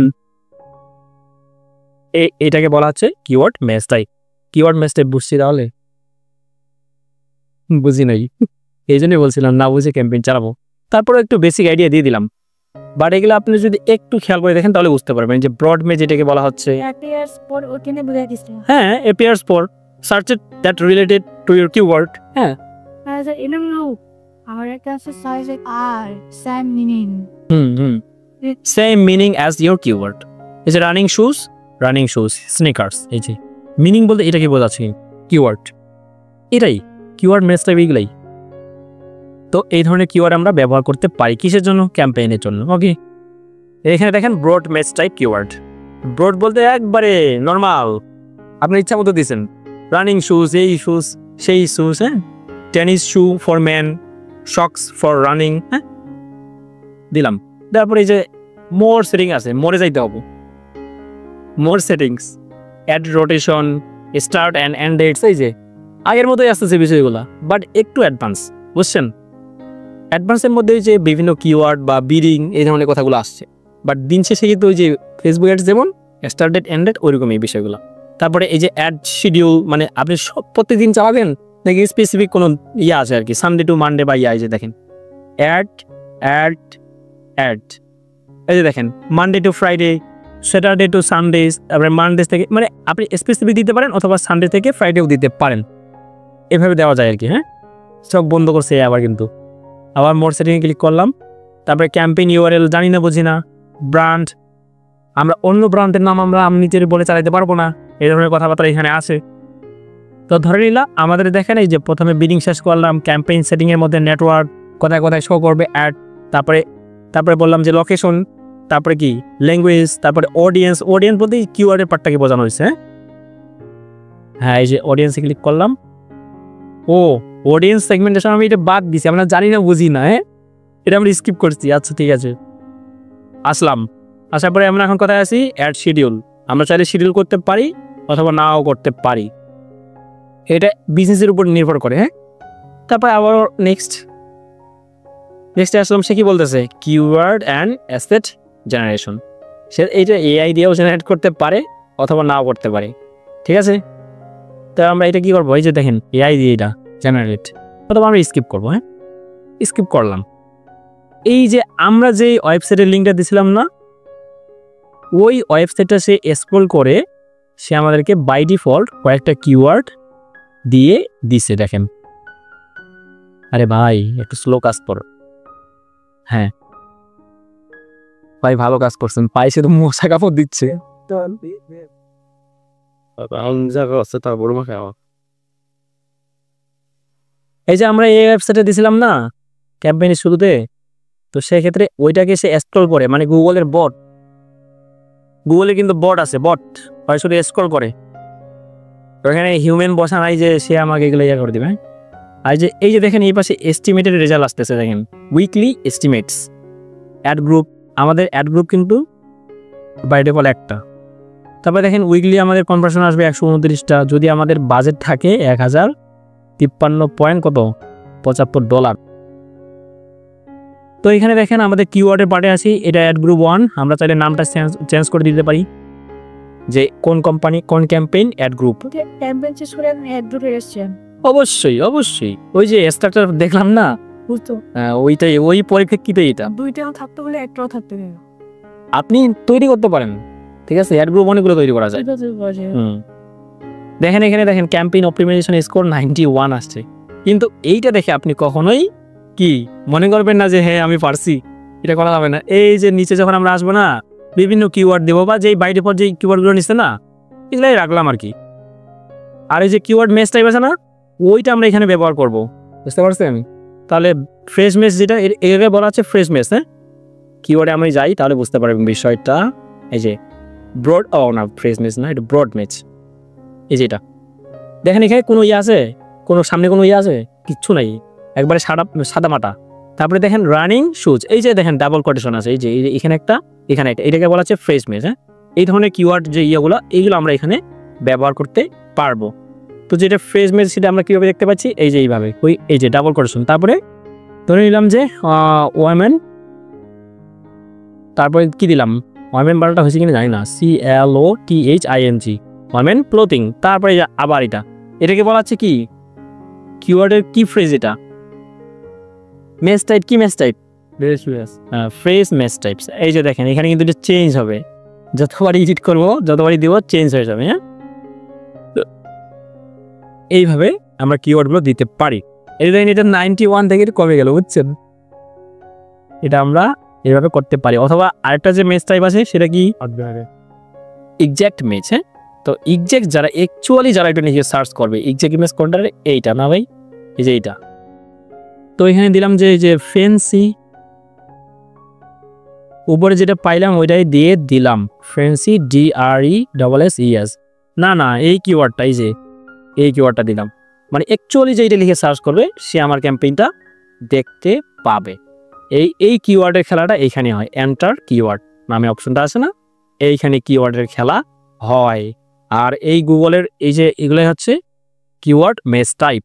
A: এটাকে বলা হচ্ছে keyword match type. Keyword match type বুঝছি? তাহলে বুঝি নাই, এই জন্যই বলছিলাম না বুঝে ক্যাম্পেইন চালাবো। তারপরে একটু বেসিক আইডিয়া দিয়ে দিলাম, বাট এগুলো আপনি যদি একটু খেয়াল করে দেখেন তাহলে বুঝতে পারবেন যে ব্রড ম্যাচ এটাকে বলা হচ্ছে। হ্যাঁ, appears for searches that related to your keyword. হ্যাঁ, same meaning as your keyword. এই যে রানিং শুজ, স্নিকার্স, এই যে মিনিং বলতে এটাকে বোঝাচ্ছে কিওয়ার্ড, এটাই কিওয়ার্ড ম্যাচ টাইপ এগুলাই। তো এই ধরনের কিওয়ার্ড আমরা ব্যবহার করতে পারি কিসের জন্য? ক্যাম্পেইনের জন্য। ওকে, এখানে দেখেন broad match type keyword. Broad বলতে একবারে নর্মাল, আপনার ইচ্ছা মতো দিয়েছেন, রানিং শুজ, এই শুজ, সেই শুজ। হ্যাঁ, tennis shoe for man, socks for running. হ্যাঁ, দিলাম। তারপরে এই যে মোর সেটিং আছে, মোরে যাইতে হবে, more settings, ad rotation, start and end dates, এই যে আগের মতোই আসতেছে বিষয়গুলো, বাট একটু অ্যাডভান্স। বুঝছেন? অ্যাডভান্সের মধ্যে যে বিভিন্ন কিওয়ার্ড বা বিডিং এই ধরনের কথাগুলো আসছে, বাট দিন শেষে কিন্তু ওই যে ফেসবুক অ্যাডস যেমন স্টার্ট ডেট এন্ড ডেট ওইরকম এই বিষয়গুলো। তারপরে এই যে অ্যাড শিডিউল, মানে আপনি সব প্রত্যেকদিন চালাবেন নাকি স্পেসিফিক কোনো ইয়ে আছে আর কি, সানডে টু মানডে বা ইয়ে, যে দেখেন অ্যাড, এই যে দেখেন Monday to Friday, Saturday to Sundays, তারপরে মানডে থেকে, মানে আপনি স্পেসিফিক দিতে পারেন অথবা সানডে থেকে ফ্রাইডেও দিতে পারেন, এভাবে দেওয়া যায় আর কি। হ্যাঁ, সব বন্ধ করছে আবার, কিন্তু আবার মোর সেটিংয়ে ক্লিক করলাম। তারপরে ক্যাম্পেইন ইউআরএল জানি না, বুঝি না। ব্র্যান্ড, আমরা অন্য ব্র্যান্ডের নাম আমরা নিজের বলে চালাতে পারবো না, এই ধরনের কথাবার্তা এখানে আছে। তো ধরে নিলাম আমাদের দেখেন এই যে প্রথমে বিডিং শেষ করলাম, ক্যাম্পেইন সেটিংয়ের মধ্যে নেটওয়ার্ক কোথায় কোথায় শো করবে, অ্যাড, তারপরে বললাম যে লোকেশন, তারপরে কি ল্যাঙ্গুয়েজ, তারপরে অডিয়েন্স বলতে কিওয়ার্ডের পার্টটাকে বোঝানো হয়েছে। হ্যাঁ, এই যে অডিয়েন্সে ক্লিক করলাম। ও অডিয়েন্স সেগমেন্টেশন আমি এটা বাদ দিছি, আমরা জানি না, বুঝি না। হ্যাঁ, এটা আমরা স্কিপ করছি। আচ্ছা ঠিক আছে, আসার পরে আমরা এখন কোথায় আছি? Ad schedule. আমরা চাইলে শিডিউল করতে পারি অথবা নাও করতে পারি, এটা বিজনেসের উপর নির্ভর করে। হ্যাঁ, তারপরে আবার নেক্সটে আসলাম। সে কি বলতেছে? Keyword and asset generation. সে এইটা এআই দিয়েও জেনারেট করতে পারে অথবা নাও করতে পারে। ঠিক আছে, তো আমরা এটা কি করবো? এই যে দেখেন এআই দিয়ে এটা জেনারেট, অথবা আমরা স্কিপ করবো। হ্যাঁ, স্কিপ করলাম। এই যে আমরা যে ওয়েবসাইটের লিঙ্কটা দিছিলাম না, ওই ওয়েবসাইটটা সে স্ক্রল করে সে আমাদেরকে বাই ডিফল্ট কয়েকটা কিওয়ার্ড দিয়ে দিছে। দেখেন, আরে ভাই একটু স্লো কাজ করো। হ্যাঁ ভাই, ভালো কাজ করছেন, পাইছে তো মশা কাপড় দিচ্ছে।
B: জায়গা আছে তারপর মাখে আমার
A: এই যে আমরা এই ওয়েবসাইটে দিছিলাম না ক্যাম্পেইনের শুরুতে, তো সেক্ষেত্রে ওইটাকে সে স্ক্রল করে, মানে গুগলের বট, গুগলে কিন্তু বট আছে, বট হয় শুধু স্ক্রল করে, ওখানে হিউম্যান বসা নাই যে সে আমাকে এগুলো ইয়ে করে দেবে। আর যে এই যে দেখেন এই পাশে এস্টিমেটেড রেজাল্ট আসতেছে, দেখেন উইকলি এস্টিমেটস অ্যাড গ্রুপ, আমাদের অ্যাড গ্রুপ কিন্তু বাই ডিফল্ট একটা। তারপরে দেখেন উইকলি আমাদের কনভার্সন আসবে 129টা, যদি আমাদের বাজেট থাকে 1053.75 $। তো এখানে দেখেন আমাদের কিওয়ার্ডের পার্টে আছি, এটা অ্যাড গ্রুপ 1, আমরা চাইলে নামটা চেঞ্জ করে দিতে পারি যে কোন কোম্পানি কোন ক্যাম্পেইন অ্যাড গ্রুপ।
C: ক্যাম্পেইন শেষ করে অ্যাড গ্রুপে এসেছেন?
A: অবশ্যই অবশ্যই, ওই যে স্ট্রাকচার দেখলাম না,
C: বুঝতো
A: ওইটাই, ওই পরিপ্রেক্ষিতে এটা
C: দুইটাও থাকতে বলে একটাও থাকতে হবে,
A: আপনি তৈরি করতে পারেন, ঠিক আছে? অ্যাড গ্রুপ অনেকগুলো তৈরি করা যায়। দেখেন এখানে দেখেন ক্যাম্পেইন অপটিমাইজেশন স্কোর 91 আসছে, কিন্তু এইটা দেখে আপনি কখনোই কি মনে করবেন না যে হ্যাঁ আমি পারছি, এটা করা যাবে না। এই যে নিচে যখন আমরা আসবো না, বিভিন্ন কিওয়ার্ড দেবো, বা যেই বাই ডিফল্ট যেই কিওয়ার্ডগুলো নিচ্ছে না, এগুলাই রাখলাম আর কি। আর এই যে কিওয়ার্ড মেস টাইপ আছে না, ওইটা আমরা এখানে ব্যবহার করব, বুঝতে পারছেন? তাহলে ফ্রেশ মেস যেটা, এটাকে বলা হচ্ছে ফ্রেশ মেস। হ্যাঁ, কিওয়ার্ডে আমি যাই তাহলে বুঝতে পারবেন বিষয়টা। এই যে ব্রড, না ফ্রেশ মেস না, এটা ব্রড মেস। এই যে এটা দেখেন এখানে কোনো ইয়ে আছে, কোনো সামনে কোনো ইয়ে আছে, কিচ্ছু নাই, একবারে সাদা মাটা। তারপরে দেখেন রানিং শুজ, এই যে দেখেন ডাবল কোটেশন আছে, এই যে এখানে একটা, এখানে একটা, এটাকে বলা হচ্ছে ফ্রেশ মেস। হ্যাঁ, এই ধরনের কিওয়ার্ড যে ইয়েগুলো, এইগুলো আমরা এখানে ব্যবহার করতে পারবো। তো যেটা ফ্রেশ মেস সেটা আমরা কীভাবে দেখতে পাচ্ছি, এই যে এইভাবে, ওই এই যে ডাবল কোটেশন, তারপরে ধরে নিলাম যে ওয়ামেন, তারপরে কি দিলাম, ওয়ামেন বারোটা হয়েছে কিনা জানি না, CLOTHING, ওয়ামেন ক্লোথিং। তারপরে আবার এটাকে বলা হচ্ছে কি কিওয়ার্ডের কি ফ্রেজ, এটা মেস টাইপ, কি match type, phrase match types. এই যে দেখেন এখানে কিন্তু এটা চেঞ্জ হবে, যতবার এডিট করবো যতবারই দিব চেঞ্জ হয়ে যাবে। হ্যাঁ, এইভাবে আমরা কিওয়ার্ডগুলো দিতে পারি। এই দেখেন এটা 91 থেকে কমে গেল, বুঝছেন? এটা আমরা এইভাবে করতে পারি। অথবা আরেকটা যে মেস টাইপ আছে সেটা কি এক্সাক্ট মেস। হ্যাঁ, তো এক্সাক্ট যারা অ্যাকচুয়ালি যারা এটা নিয়ে সার্চ করবে, এক্সাক্ট ইমেজ কোনটা, এইটা না ভাই, এই যে এইটা। তো এখানে দিলাম যে ফ্যান্সি, উপরে যেটা পাইলাম ওইটাই দিয়ে দিলাম ফ্যান্সি, DRESSES। না এই কিওয়ার্ডটা, এই যে এই কিওয়ার্ডটা দিলাম, মানে অ্যাকচুয়ালি যেটা লিখে সার্চ করবে সে আমার ক্যাম্পেইনটা দেখতে পাবে। এই কিওয়ার্ডের খেলাটা এইখানে হয়, এন্টার কিওয়ার্ড নামে অপশনটা আছে না, এইখানে কিওয়ার্ডের খেলা হয়। আর এই গুগলের এই যে এগুলোই হচ্ছে কিওয়ার্ড মেস টাইপ।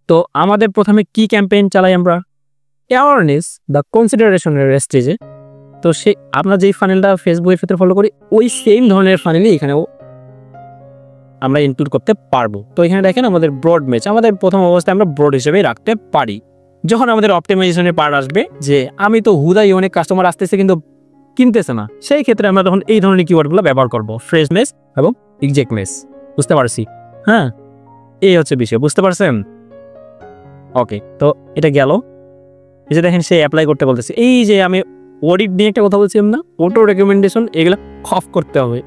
A: তো আমাদের প্রথমে কি ক্যাম্পেইন চালাই আমরা, অ্যাওয়ারনেস দ্য কনসিডারেশনের স্টেজে। তো সে আমরা যেই ফানেলটা ফেসবুকের ক্ষেত্রে ফলো করি, ওই সেম ধরনের ফানেলই এখানেও আমরা ইনক্লুড করতে পারবো। তো এখানে দেখেন আমাদের ব্রড মেচ, আমাদের প্রথম অবস্থায় আমরা ব্রড হিসেবে রাখতে পারি। যখন আমাদের অপটিমাইজেশনের পার্ট আসবে, যে আমি তো হুদাই অনেক কাস্টমার আসতেছে কিন্তু কিনতেছে না, সেই ক্ষেত্রে আমরা তখন এই ধরনের কিওয়ার্ডগুলো ব্যবহার করব, ফ্রেশ মেস এবং এক্সাক্ট মেস। বুঝতে পারছি? হ্যাঁ, এই হচ্ছে বিষয়, বুঝতে পারছেন? ওকে, তো এটা গেল। এই যে দেখেন সে অ্যাপ্লাই করতে বলতেছে, এই যে আমি অডিট নিয়ে একটা কথা বলছিলাম না, অটো রেকমেন্ডেশন, এগুলো অফ করতে হবে,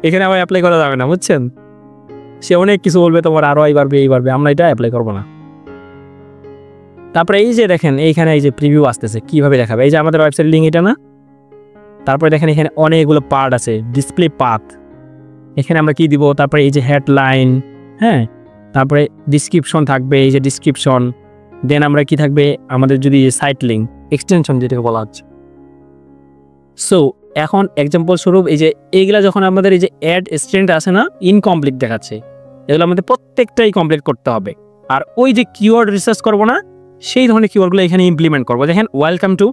A: এখানে আবার অ্যাপ্লাই করা যাবে না, বুঝছেন? সে অনেক কিছু বলবে, তোমার আরও এই বাড়বে, আমরা এটা অ্যাপ্লাই করবো না। তারপরে এই যে দেখেন এইখানে এই যে প্রিভিউ আসতেছে, কিভাবে দেখাবে, এই যে আমাদের ওয়েবসাইট লিঙ্ক এটা না, তারপরে দেখেন এখানে অনেকগুলো পার্ট আছে, ডিসপ্লে পাথ, এখানে আমরা কি দিব, তারপরে এই যে হেডলাইন, হ্যাঁ, তারপরে ডিসক্রিপশন থাকবে, এই যে ডিসক্রিপশন, দেন আমরা কি থাকবে আমাদের যদি সাইট লিঙ্ক এক্সটেনশন যেটাকে বলা হচ্ছে। সো এখন এক্সাম্পল স্বরূপ এই যে এইগুলা যখন আমাদের এই যে অ্যাড স্ট্যান্ড আছে না, ইনকমপ্লিট দেখাচ্ছে, এগুলো আমাদের প্রত্যেকটাই কমপ্লিট করতে হবে। আর ওই যে কিওয়ার্ড রিসার্চ করবো না, সেই ধরনের কিওয়ার্ডগুলো এখানে ইমপ্লিমেন্ট করবো। দেখেন welcome to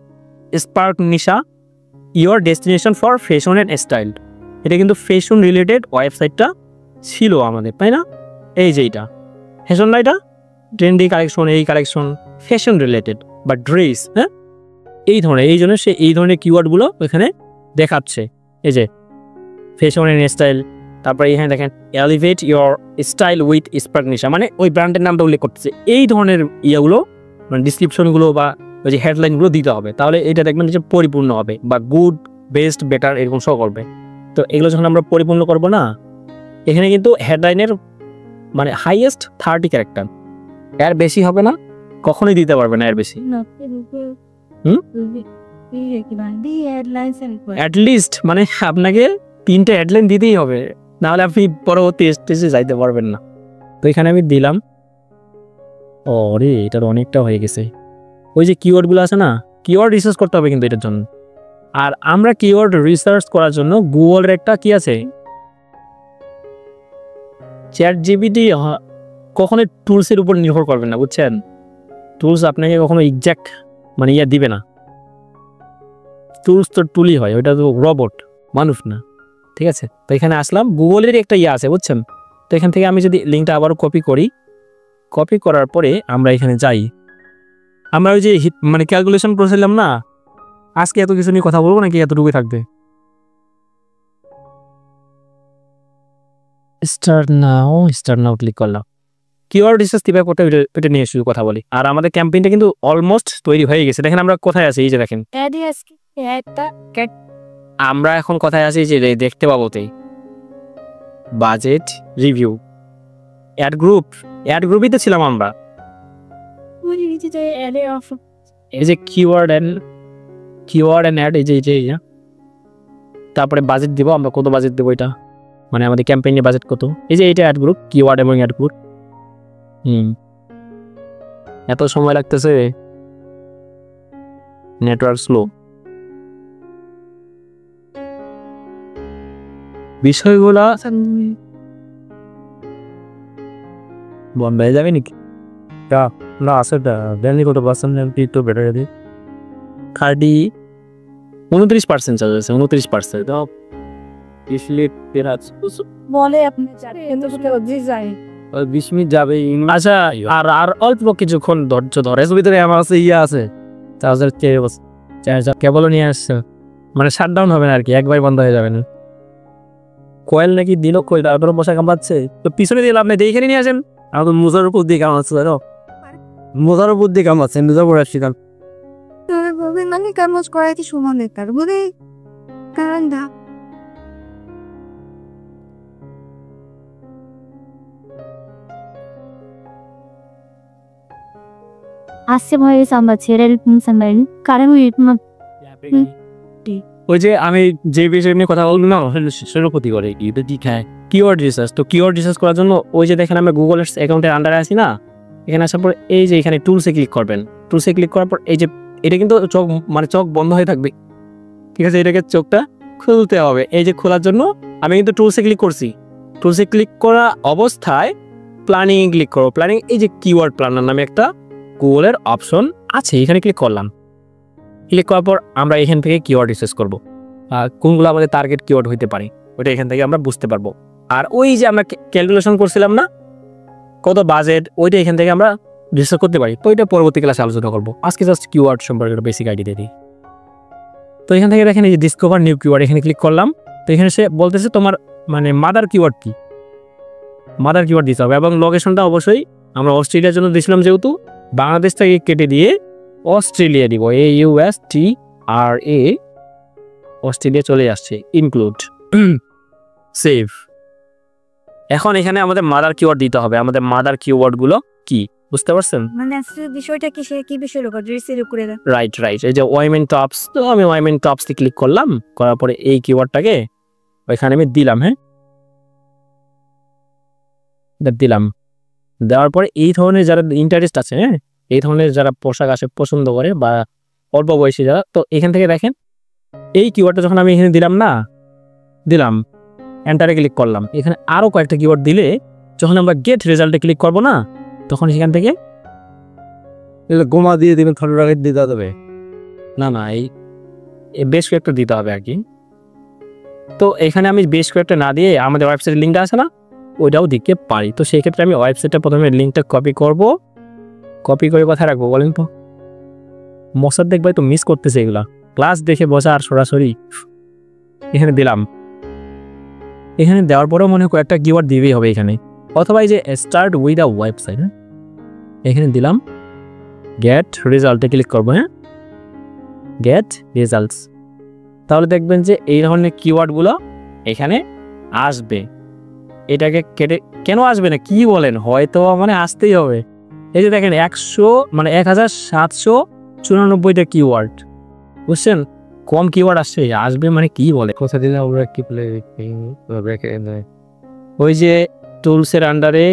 A: spark Nisha, your destination for fashion and style. এটা কিন্তু ফ্যাশন রিলেটেড ওয়েবসাইটটা ছিল আমাদের, তাই না? এই যে এইটা ফ্যাশন না, এটা ট্রেন্ডি কালেকশন, এই কালেকশন ফ্যাশন রিলেটেড বা ড্রেস। হ্যাঁ, এই ধরনের, এই জন্য সে এই ধরনের কিওয়ার্ডগুলো এখানে দেখাচ্ছে। এই যে ফ্যাশন অ্যান্ড স্টাইল, তারপরে এখানে দেখেন elevate your style with spark Nisha, মানে ওই ব্র্যান্ডের নামটা উল্লেখ করতেছে। এই ধরনের ইয়েগুলো মানে ডিসক্রিপশনগুলো বা ওই যে হেডলাইনগুলো দিতে হবে, তাহলে এটা দেখবেন যে পরিপূর্ণ হবে, বা গুড, বেস্ট, বেটার এরকম শো করবে। তো এগুলো যখন আমরা পরিপূর্ণ করব না, এখানে কিন্তু হেডলাইনের মানে হাইয়েস্ট 30 ক্যারেক্টার, এর বেশি হবে না, কখনোই দিতে পারবে না এর বেশি। অ্যাটলিস্ট মানে আপনাকে 3টে হেডলাইন দিতেই হবে, নাহলে আপনি পরবর্তী স্টেজে যাইতে পারবেন না। তো এখানে আমি দিলাম, ও রে এটার অনেকটা হয়ে গেছে। ওই যে কিওয়ার্ডগুলো আছে না, কিওয়ার্ড রিসার্চ করতে হবে কিন্তু এটার জন্য। আর আমরা কিওয়ার্ড রিসার্চ করার জন্য গুগলের একটা কি আছে, ChatGPT কখনোই টুলসের উপর নির্ভর করবেন না, বুঝছেন? টুলস আপনাকে কখনো এক্সাক্ট মানে দিবে না। টুলস তো টুলই হয়, ওইটা তো রোবট, মানুষ না, ঠিক আছে? তো এখানে আসলাম, গুগলের একটা আছে, বুঝছেন? তো এখান থেকে আমি যদি লিঙ্কটা আবারও কপি করি, কপি করার পরে আমরা এখানে যাই। আমরা ওই যে মানে ক্যালকুলেশন করেছিলাম না, আজকে এত কিছু নিয়ে কথা বলবো নাকি এতটুকুই থাকবে? স্টার্ট নাও ক্লিক করলাম। কিওয়ার্ড রিসার্চ কিভাবে করতে এটা নিয়ে শুধু কথা বলি। আর আমাদের ক্যাম্পেইনটা কিন্তু অলমোস্ট তৈরি হয়ে গেছে। দেখেন আমরা কোথায় আছি, এই যে দেখেন আমরা এখন কোথায় আছি, যে দেখতে পাবোতেই বাজেট রিভিউ, অ্যাড গ্রুপই তো ছিলাম আমরা। এই যে কিওয়ার্ড এন্ড অ্যাড, এই যে তারপরে বাজেট দিব আমরা, কত বাজেট দেবো এটা, মানে আমাদের ক্যাম্পেইনের বাজেট কত। এই যে এটা অ্যাড গ্রুপ, কিওয়ার্ড এবং অ্যাড গ্রুপ। এত সময় লাগতেছে, নেটওয়ার্ক স্লো। বিষয়গুলা বন্ধ হয়ে যাবে নাকি?
B: না আছে দেননি কত পার্সেন্ট তো বেটার দিই
A: 29% চার্জ আছে, 29%।
C: বলে আপনি কিন্তু
B: 20 মিনিট যাবে।
A: আচ্ছা, আর অল্প কিছুক্ষণ ধৈর্য ধরে।
B: এর ভিতরে আমার আছে আছে চার্জার
A: কেবলও নিয়ে আসছে, মানে শাটডাউন হবে না আর কি, একবার বন্ধ হয়ে যাবে না। কোয়েল নাকি দিল, কোয়েল তারপরে মশা কামড়াচ্ছে, তো পিছনে দিলে আপনি দিয়ে এখানে নিয়ে আসেন।
B: আমার তো মোজার উপর দিয়ে কামাচ্ছে, মোজার উপর দিয়ে কামাচ্ছে, মোজার উপর আসছি কারণ
C: মানে কাজ করা কি সমানে তার বলে কারণ দা
D: 아시아의 삼바체를 분산을 가르무
A: ওই যে আমি যে বিষয় নিয়ে কথা বলবো না, সেটার ক্ষতি করে কিওয়ার্ড রিসার্চ। তো কিওয়ার্ড রিসার্চ করার জন্য ওই যে দেখেন আমরা গুগল অ্যাকাউন্টের আন্ডারে আছি না, এখানে আসার পর এই যে এখানে টুলসে ক্লিক করবেন। টুলসে ক্লিক করার পর এই যে এটা কিন্তু চোখ বন্ধ হয়ে থাকবে, ঠিক আছে? এটাকে চোখটা খুলতে হবে। এই যে খোলার জন্য আমি কিন্তু টুলসে ক্লিক করছি। টুলসে ক্লিক করা অবস্থায় প্ল্যানিং ক্লিক করো। প্ল্যানিং, এই যে কিওয়ার্ড প্ল্যানার নামে একটা গুগলের অপশন আছে, এখানে ক্লিক করলাম। ক্লিক করার পর আমরা এখান থেকে কিওয়ার্ড রিসার্চ করবো, কোনগুলো আমাদের টার্গেট কিওয়ার্ড হইতে পারে ওইটা এখান থেকে আমরা বুঝতে পারবো। আর ওই যে আমরা ক্যালকুলেশন করছিলাম না কত বাজেট, ওইটা এখান থেকে আমরা রিসার্চ করতে পারি। তো ওইটা পরবর্তী ক্লাসে আলোচনা করবো। আজকে জাস্ট কিওয়ার্ড সম্পর্কে বেসিক আইডিয়া দিয়ে দিই। তো এখান থেকে দেখেন এই যে ডিসকভার নিউ কিওয়ার্ড, এখানে ক্লিক করলাম। তো এখানে সে বলতেছে তোমার মানে মাদার কিওয়ার্ড কি, মাদার কিওয়ার্ড দিতে হবে। এবং লোকেশনটা অবশ্যই আমরা অস্ট্রেলিয়ার জন্য দিয়েছিলাম, যেহেতু বাংলাদেশ থেকে কেটে দিয়ে অস্ট্রেলিয়া দিব, AUSTRA, অস্ট্রেলিয়া চলে আসছে, ইনক্লুড সেভ। এখন এখানে আমাদের মাদার কিওয়ার্ড দিতে হবে। আমাদের মাদার কিওয়ার্ডগুলো কি বুঝতে পারছেন?
C: মানে আসলে বিষয়টা কি, সে কি বিষয়ের উপর রিসার্চ করে দেন?
A: রাইট। এই যে ওয়াইমেন টপস, তো আমি ওয়াইমেন টপস তে ক্লিক করলাম, করার পরে এই কিওয়ার্ডটাকে ওইখানে আমি দিলাম। হ্যাঁ, দিলাম। দেওয়ার পরে এই ধরনের যারা ইন্টারেস্ট আছে, হ্যাঁ, এই ধরনের যারা পোশাক আসে পছন্দ করে বা অল্প বয়সী যারা, তো এখান থেকে দেখেন এই কিওয়ার্ডটা যখন আমি এখানে দিলাম এন্টারে ক্লিক করলাম, এখানে আরো কয়েকটা কিওয়ার্ড দিলে যখন আমরা গেট রেজাল্টে ক্লিক করব না, তখন সেখান থেকে
B: গোমা দিয়ে দিবেন, ছোট টাকা দিতে হবে
A: না এই বেশ কয়েকটা দিতে হবে আর কি। তো এখানে আমি বেশ কয়েকটা না দিয়ে আমাদের ওয়েবসাইটের লিঙ্কটা আছে না, ওইটাও দিতে পারি। তো সেই ক্ষেত্রে আমি ওয়েবসাইটটা প্রথমে লিঙ্কটা কপি করে কোথায় রাখবো বলেন তো? মশার দেখবে তো মিস করতেছে এগুলা, ক্লাস দেখে বসা আর সরাসরি এখানে দিলাম। এখানে দেওয়ার পরেও মনে হয় কয়েকটা কিওয়ার্ড দিবেই হবে এখানে, অথবা এই যে স্টার্ট উইথ আ ওয়েবসাইট, হ্যাঁ, এখানে দিলাম। গেট রেজাল্টে ক্লিক করবো, হ্যাঁ, গেট রেজাল্টস। তাহলে দেখবেন যে এই ধরনের কিওয়ার্ডগুলো এখানে আসবে। এটাকে কেটে কেন আসবে না কি বলেন, হয়তো মানে আসতেই হবে। এই যে দেখেন 1794টা কিওয়ার্ড, বুঝছেন? কম কিওয়ার্ড আসছে, আসবে মানে কি বলে।
B: কোথা দিলে আমরা কি প্লে
A: ওই যে টুলসের আন্ডারে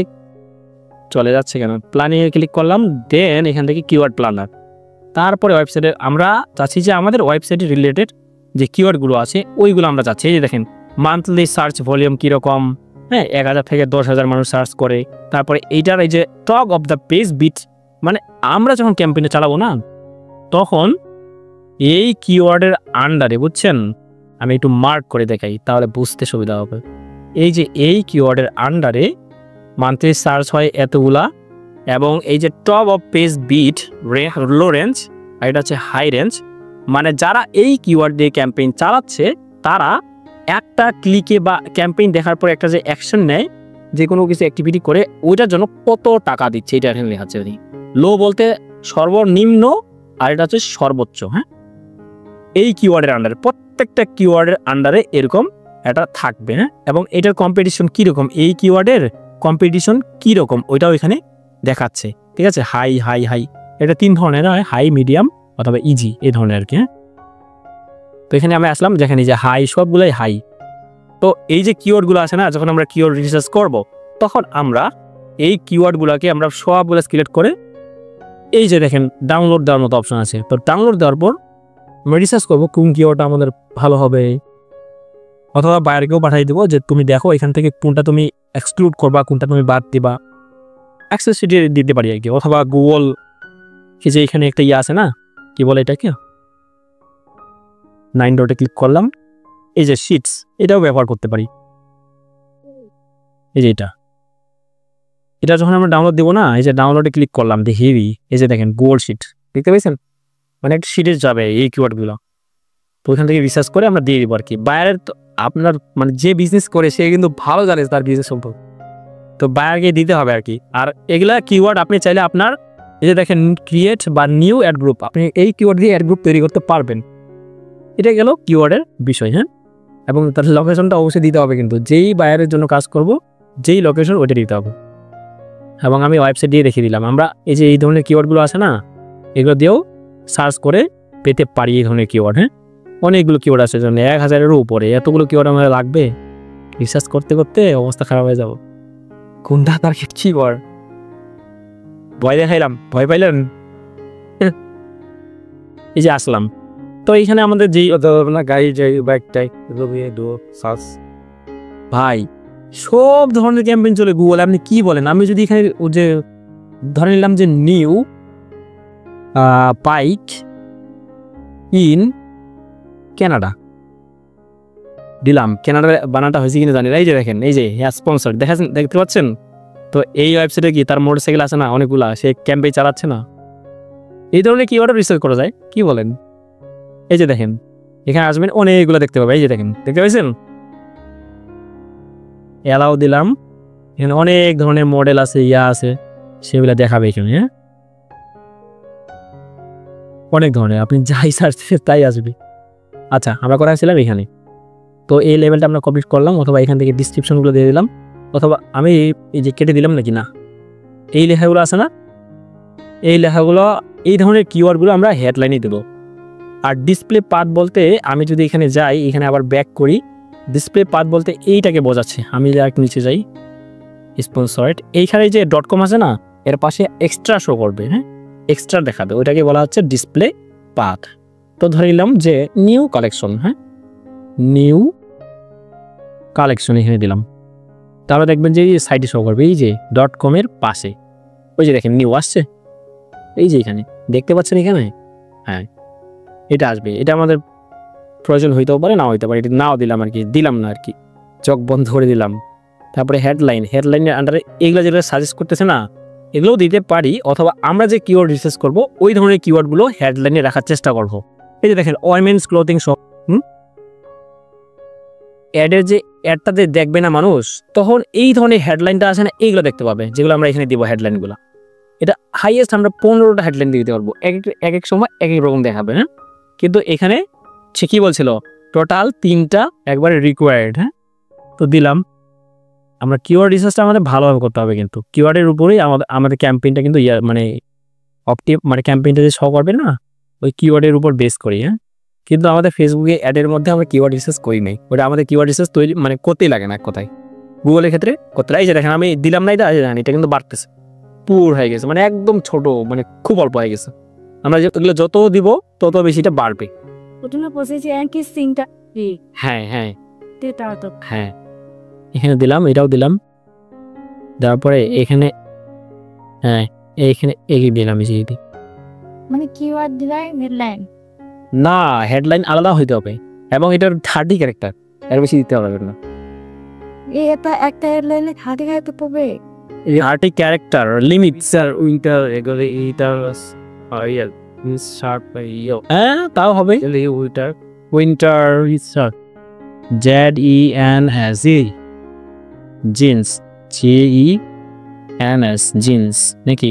A: চলে যাচ্ছে কেন, প্ল্যানিংয়ে ক্লিক করলাম, দেন এখান থেকে কিওয়ার্ড প্ল্যানার, তারপরে ওয়েবসাইটে আমরা চাচ্ছি যে আমাদের ওয়েবসাইটের রিলেটেড যে কিওয়ার্ডগুলো আছে ওইগুলো আমরা চাচ্ছি। এই যে দেখেন মান্থলি সার্চ ভলিউম কীরকম, হ্যাঁ 1000 থেকে 10,000 মানুষ সার্চ করে। তারপরে এইটার এই যে top of the page bid, মানে আমরা যখন ক্যাম্পেইনে চালাবো না তখন এই কিওয়ার্ডের আন্ডারে, বুঝছেন, আমি একটু মার্ক করে দেখাই তাহলে বুঝতে সুবিধা হবে। এই যে এই কিওয়ার্ডের আন্ডারে মান্থলি সার্চ হয় এতগুলা, এবং এই যে top of page bid low range আর এটা হচ্ছে হাই রেঞ্জ, মানে যারা এই কিওয়ার্ড দিয়ে ক্যাম্পেইন চালাচ্ছে তারা একটা ক্লিকে বা ক্যাম্পেইন দেখার পর একটা যে অ্যাকশন নেয়, যে কোনো কিছু অ্যাক্টিভিটি করে, ওইটার জন্য কত টাকা দিচ্ছে এটা এখানে লেখা আছে। লো বলতে সর্বনিম্ন আর এটা হচ্ছে সর্বোচ্চ। হ্যাঁ, এই কিওয়ার্ডের আন্ডারে প্রত্যেকটা কিওয়ার্ডের আন্ডারে এরকম এটা থাকবে। হ্যাঁ, এবং এটার কম্পিটিশন কীরকম, এই কিওয়ার্ডের কম্পিটিশন কীরকম ওইটাও এখানে দেখাচ্ছে। ঠিক আছে, হাই হাই হাই, এটা 3 ধরনের হয়, হাই, মিডিয়াম অথবা ইজি, এই ধরনের আর কি। হ্যাঁ, তো এখানে আমি আসলাম যেখানে যে হাই, সবগুলোই হাই। তো এই যে কিওয়ার্ডগুলো আছে না, যখন আমরা কিওয়ার্ড রিসার্চ করব তখন আমরা এই কিওয়ার্ডগুলোকে আমরা সবগুলো সিলেক্ট করে এই যে দেখেন ডাউনলোড দেওয়ার মতো অপশন আছে। তো ডাউনলোড দেওয়ার পর আমরা রিসার্চ করবো কোন কিওয়ার্ডটা আমাদের ভালো হবে, অথবা বাইরেকেও পাঠিয়ে দেবো যে তুমি দেখো এখান থেকে কোনটা তুমি এক্সক্লুড করবা, কোনটা তুমি বাদ দিবা, অ্যাক্সেসিটি দিতে পারি আর কি। অথবা গুগল এই যে এখানে একটা আছে না, কি বলে এটাকে, 9 ডটে ক্লিক করলাম, এই যে শিটস, এটাও ব্যবহার করতে পারি। এই যে এটা যখন আমরা ডাউনলোড দেবো না, এই যে ডাউনলোডে ক্লিক করলাম, দেখি এই যে দেখেন গুগল শিট, দেখতে পেয়েছেন, মানে একটা শিটে যাবে এই কিওয়ার্ডগুলো। তো ওইখান থেকে রিসার্চ করে আমরা দিয়ে দিব আর কি। বায়ারের তো আপনার মানে যে বিজনেস করে সে কিন্তু ভালো জানে তার বিজনেস সম্পর্কে, তো বায়ারকে দিতে হবে আর কি। আর এগুলা কিওয়ার্ড আপনি চাইলে আপনার এই যে দেখেন ক্রিয়েট বা নিউ অ্যাড গ্রুপ, আপনি এই কিওয়ার্ড দিয়ে অ্যাড গ্রুপ তৈরি করতে পারবেন। এটা গেল কিওয়ার্ডের বিষয়। হ্যাঁ, এবং তার লোকেশনটা অবশ্যই দিতে হবে, কিন্তু যেই বায়ারের জন্য কাজ করব যেই লোকেশন ওইটা দিতে হবে। এবং আমি ওয়েবসাইট দিয়ে রেখে দিলাম, আমরা এই যে এই ধরনের কিওয়ার্ডগুলো আছে না, এগুলো দিয়েও সার্চ করে পেতে পারি এই ধরনের কিওয়ার্ড। হ্যাঁ, অনেকগুলো কিওয়ার্ড আছে, 1000-এরও উপরে, এতগুলো কিওয়ার্ড আমাদের লাগবে, রিসার্চ করতে করতে অবস্থা খারাপ হয়ে যাব। কোনটা তার কিওয়ার্ড, ভয় দেখাইলাম, ভয় পাইলেন? এই যে আসলাম, তো এইখানে আমাদের যেই
B: না গাড়ি যাই বাইকটাই সার্চ
A: ভাই সব ধরনের ক্যাম্পেইন চলে গুগলে, আপনি কি বলেন? আমি যদি এখানে যে ধরে নিলাম যে নিউ বাইক ইন ক্যানাডা দিলাম, ক্যানাডার বানানটা হয়েছে কিনা জানি না। এই যে দেখেন, এই যে স্পন্সর দেখতে পাচ্ছেন। তো এই ওয়েবসাইটে কি তার মোটরসাইকেল আছে না অনেকগুলা, সে ক্যাম্পেইন চালাচ্ছে না, এই ধরনের কিওয়ার্ড রিসার্চ করা যায়, কি বলেন? এই যে দেখেন এখানে আসবেন, অনেকগুলো দেখতে পাবেন। এই যে দেখেন, দেখতে পাচ্ছেন, অ্যালাউ দিলাম, এখানে অনেক ধরনের মডেল আছে, আছে, সেগুলো দেখাবে এখানে। হ্যাঁ, অনেক ধরনের, আপনি যাই সার্চ তাই আসবে। আচ্ছা, আমরা করা ছিলাম এখানে, তো এই লেভেলটা আমরা কমপ্লিট করলাম। অথবা এখান থেকে ডিসক্রিপশনগুলো দিয়ে দিলাম, অথবা আমি এই যে কেটে দিলাম নাকি না, এই লেখাগুলো আছে না, এই লেখাগুলো, এই ধরনের কিওয়ার্ডগুলো আমরা হেডলাইনে দেবো। আর ডিসপ্লে পাথ বলতে, আমি যদি এখানে যাই, এখানে আবার ব্যাক করি, ডিসপ্লে পাথ বলতে এইটাকে বোঝাচ্ছে। আমি এক নিচে যাই, স্পন্সর্ড, এইখানে যে .com আছে না, এর পাশে এক্সট্রা শো করবে। হ্যাঁ, এক্সট্রা দেখাবে, ওইটাকে বলা হচ্ছে ডিসপ্লে পাথ। তো ধরে নিলাম যে নিউ কালেকশন, হ্যাঁ নিউ কালেকশন এখানে দিলাম, তাহলে দেখবেন যে এই সাইটে শো করবে, এই যে .com এর পাশে, ওই যে দেখেন নিউ আসছে, এই যে এখানে দেখতে পাচ্ছেন এখানে। হ্যাঁ, এটা আসবে, এটা আমাদের প্রয়োজন হইতেও পারে, না হইতে পারে, এটা নাও দিলাম আর কি, দিলাম না আর কি, চোখ বন্ধ করে দিলাম। তারপরে হেডলাইনের আন্ডারে এগুলো যেগুলো সাজেস্ট করতেছে না, এগুলোও দিতে পারি। অথবা আমরা যে কিওয়ার্ড রিসার্চ করব ওই ধরনের কিওয়ার্ডগুলো হেডলাইনে রাখার চেষ্টা করব। এই যে দেখেন ওমেন্স ক্লোথিং শপ, অ্যাডের যে অ্যাডটাতে দেখবে না মানুষ, তখন এই ধরনের হেডলাইনটা আছে না, এইগুলো দেখতে পাবে, যেগুলো আমরা এখানে দিব হেডলাইনগুলো। এটা হাইয়েস্ট আমরা 15টা হেডলাইন দিতে পারবো, এক এক সময় এক এক রকম দেখাবে। হ্যাঁ, কিন্তু এখানে সে কি বলছিল, টোটাল 3টা একবারে রিকোয়ার্ড। হ্যাঁ, তো দিলাম। আমরা কিওয়ার্ড রিসার্চটা আমাদের ভালোভাবে করতে হবে, কিন্তু কিওয়ার্ডের উপরেই আমাদের ক্যাম্পেইনটা কিন্তু মানে মানে ক্যাম্পেইনটা যে শো করবে না, ওই কিওয়ার্ডের উপর বেস করি। হ্যাঁ, কিন্তু আমাদের ফেসবুকে অ্যাডের মধ্যে আমরা কিওয়ার্ড রিসার্চ করি নাই, ওটা আমাদের কিওয়ার্ড রিসার্চ তৈরি মানে করতেই লাগে না এক কথায়। গুগলের ক্ষেত্রে করতে এই যে দেখেন আমি দিলাম না, এটা কিন্তু বাড়তেছে, পুর হয়ে গেছে, মানে একদম ছোট, মানে খুব অল্প হয়ে গেছে। আমরা এগুলো যত দিব তত বেশিটা বাড়বে।
C: প্রথমে বসেছি একই সিনটা
A: হ্যাঁ হ্যাঁ
C: তো
A: হ্যাঁ, এখানে দিলাম, এটাও দিলাম, দেওয়ার পরে এখানে হ্যাঁ এইখানে এগিয়ে দিলাম বেশি।
C: মানে কিওয়ার্ড দিলাই হেডলাইন
A: না, হেডলাইন আলাদা হইতে হবে এবং এটার 30 ক্যারেক্টার, এর বেশি দিতে হবে না।
C: এটা একটা হেডলাইনে হাতে খাইতে পড়বে।
A: 30 ক্যারেক্টার লিমিট।
B: স্যার উইন্টার এগুলো এইটা ইয়া শার্ট বা ইয়া
A: হ্যাঁ তাও হবে।
B: Winter
A: winter research ZENS jeans GENS jeans নাকি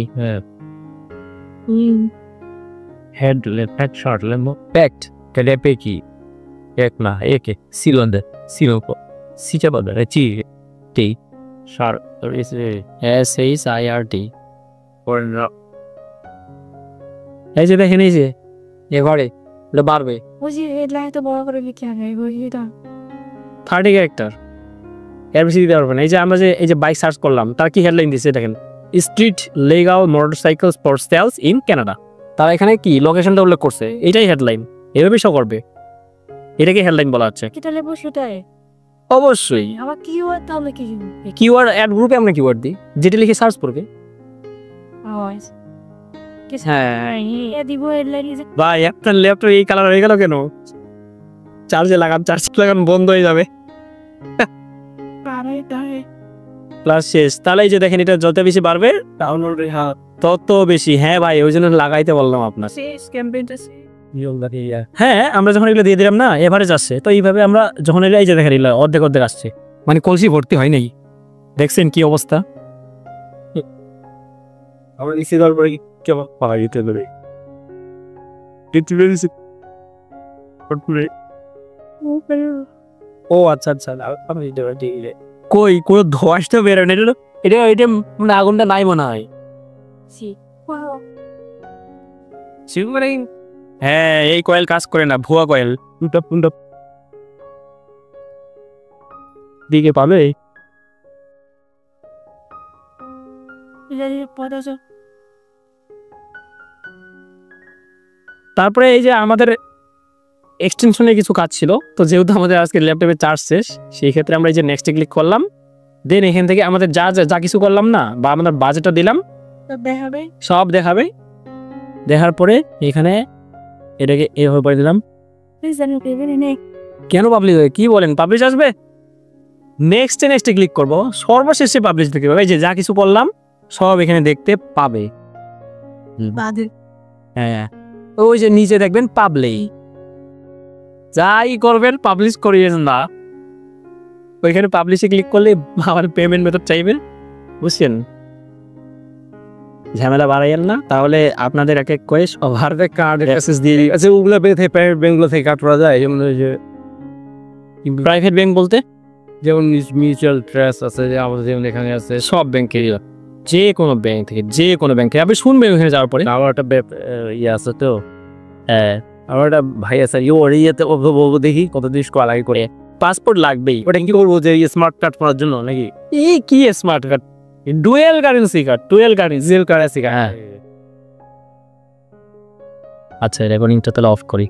B: হেড শার্ট লেমো
A: প্যাক্ট
B: কেলেপে কি এক না একে সিলন্ডে সিলোকো সিচা বদা রেচি টি শার্ট এসে
A: SHIRT।
B: পরে না
A: এই যে দেখেন, এই যে এবারে এটা বাড়বে
C: ওই যে হেডলাইন তো বড় করে লিখে আনে ওইটা
A: 30 ক্যারেক্টার, এর বেশি দিতে পারবে না। এই যে আমরা যে এই যে বাইক সার্চ করলাম, তার কি হেডলাইন দিচ্ছে দেখেন, street legal motorcycles for sales in Canada. তারা এখানে কি লোকেশনটা উল্লেখ করছে, এটাই হেডলাইন, এভাবে শো করবে, এটাকে হেডলাইন বলা হচ্ছে।
C: কিটা লেবো সেটাই
A: অবশ্যই
C: আবার কিওয়ার্ড তো আমরা কি
A: কিওয়ার্ড অ্যাড গ্রুপে আমরা কিওয়ার্ড দিই, যেটা লিখে সার্চ করবে।
C: আওয়াজ
A: হ্যাঁ
C: এ দিব হেডলাইন
A: ভাই, আপনার ল্যাপটপ এই কালার হয়ে গেল কেন? চার্জ লাগান বন্ধ হয়ে যাবে। প্লাস শেষ। তাহলে এই যে দেখেন, এটা যত বেশি বাড়বে
B: ডাউনলোড হ্যাঁ
A: তত বেশি। হ্যাঁ ভাই, ওই জন্য লাগাইতে বললাম আপনার।
C: শেষ ক্যাম্পেইনটা
A: হ্যাঁ, আমরা যখন এগুলো দিয়ে দিলাম না, এভারেজ আসছে, তো এইভাবে আমরা যখন এই যে দেখেন এগুলো অর্ধেক অর্ধেক আসছে, মানে কলসি ভর্তি হয় নাই। দেখছেন কি অবস্থা?
B: আমরা ইসি দেওয়ার পরে কেমন পাওয়া যেতে পারে
A: ও আচ্ছা আচ্ছা, কই কোনো ধোঁয়াশ তো বেরোয় না, এটা এটা মানে আগুনটা নাই মনে হয়। হ্যাঁ, এই কয়েল কাজ করে না, ভুয়া কয়েল। দিকে পাবে। তারপরে এই যে আমাদের এক্সটেনশনে কিছু কাজ ছিল, তো যেহেতু আমাদের আজকে ল্যাপটপে চার্জ শেষ, সেই ক্ষেত্রে আমরা এই যে নেক্সটে ক্লিক করলাম। দেন এখান থেকে আমাদের যা কিছু করলাম না, বা আমাদের বাজেটটা দিলাম,
C: দেখাবে
A: সব দেখাবে। দেখার পরে এখানে এটাকে এভাবে করে দিলাম। কেন পাবলিশ হয়? কি বলেন, পাবলিশ আসবে? নেক্সটে ক্লিক করব, সর্বশেষে পাবলিশ দেখতে পাবে। এই যে যা কিছু করলাম সব এখানে দেখতে পাবে। হ্যাঁ, ওই যে নিচে দেখবেন পাবলিশ, যাই করবেন পাবলিশ করিয়েন না, ওইখানে পাবলিশে ক্লিক করলে আমার পেমেন্ট মেথড চাইবেন, বুঝছেন? ঝামেলা বাড়াইয়েন না, তাহলে আপনাদের এক এক করে ওভার দ্য কার্ড অ্যাক্সেস দিয়ে দিই।
B: আচ্ছা, ওগুলো পেতে প্রাইভেট ব্যাংকগুলো থেকে কাট করা যায়, যেমন ওই যে
A: প্রাইভেট ব্যাংক বলতে
B: যেমন মিউচুয়াল ট্রাস্ট আছে, যে আমাদের যেমন এখানে আছে
A: সব ব্যাংকে, যে কোনো ব্যাংক থেকে, যে কোনো ব্যাংকে আপনি শুনবেন ওখানে যাওয়ার পরে।
B: আমার একটা ইয়ে আছে তো, আমার একটা ভাই আছে, ওর ইয়েতে বলবো দেখি কত দিন লাগে করে
A: পাসপোর্ট লাগবেই।
B: ওটা কি করবো, যে স্মার্ট কার্ড করার জন্য নাকি?
A: এই কি smart card? Dual currency card, dual currency card. হ্যাঁ, আচ্ছা রেকর্ডিংটা তাহলে অফ করি।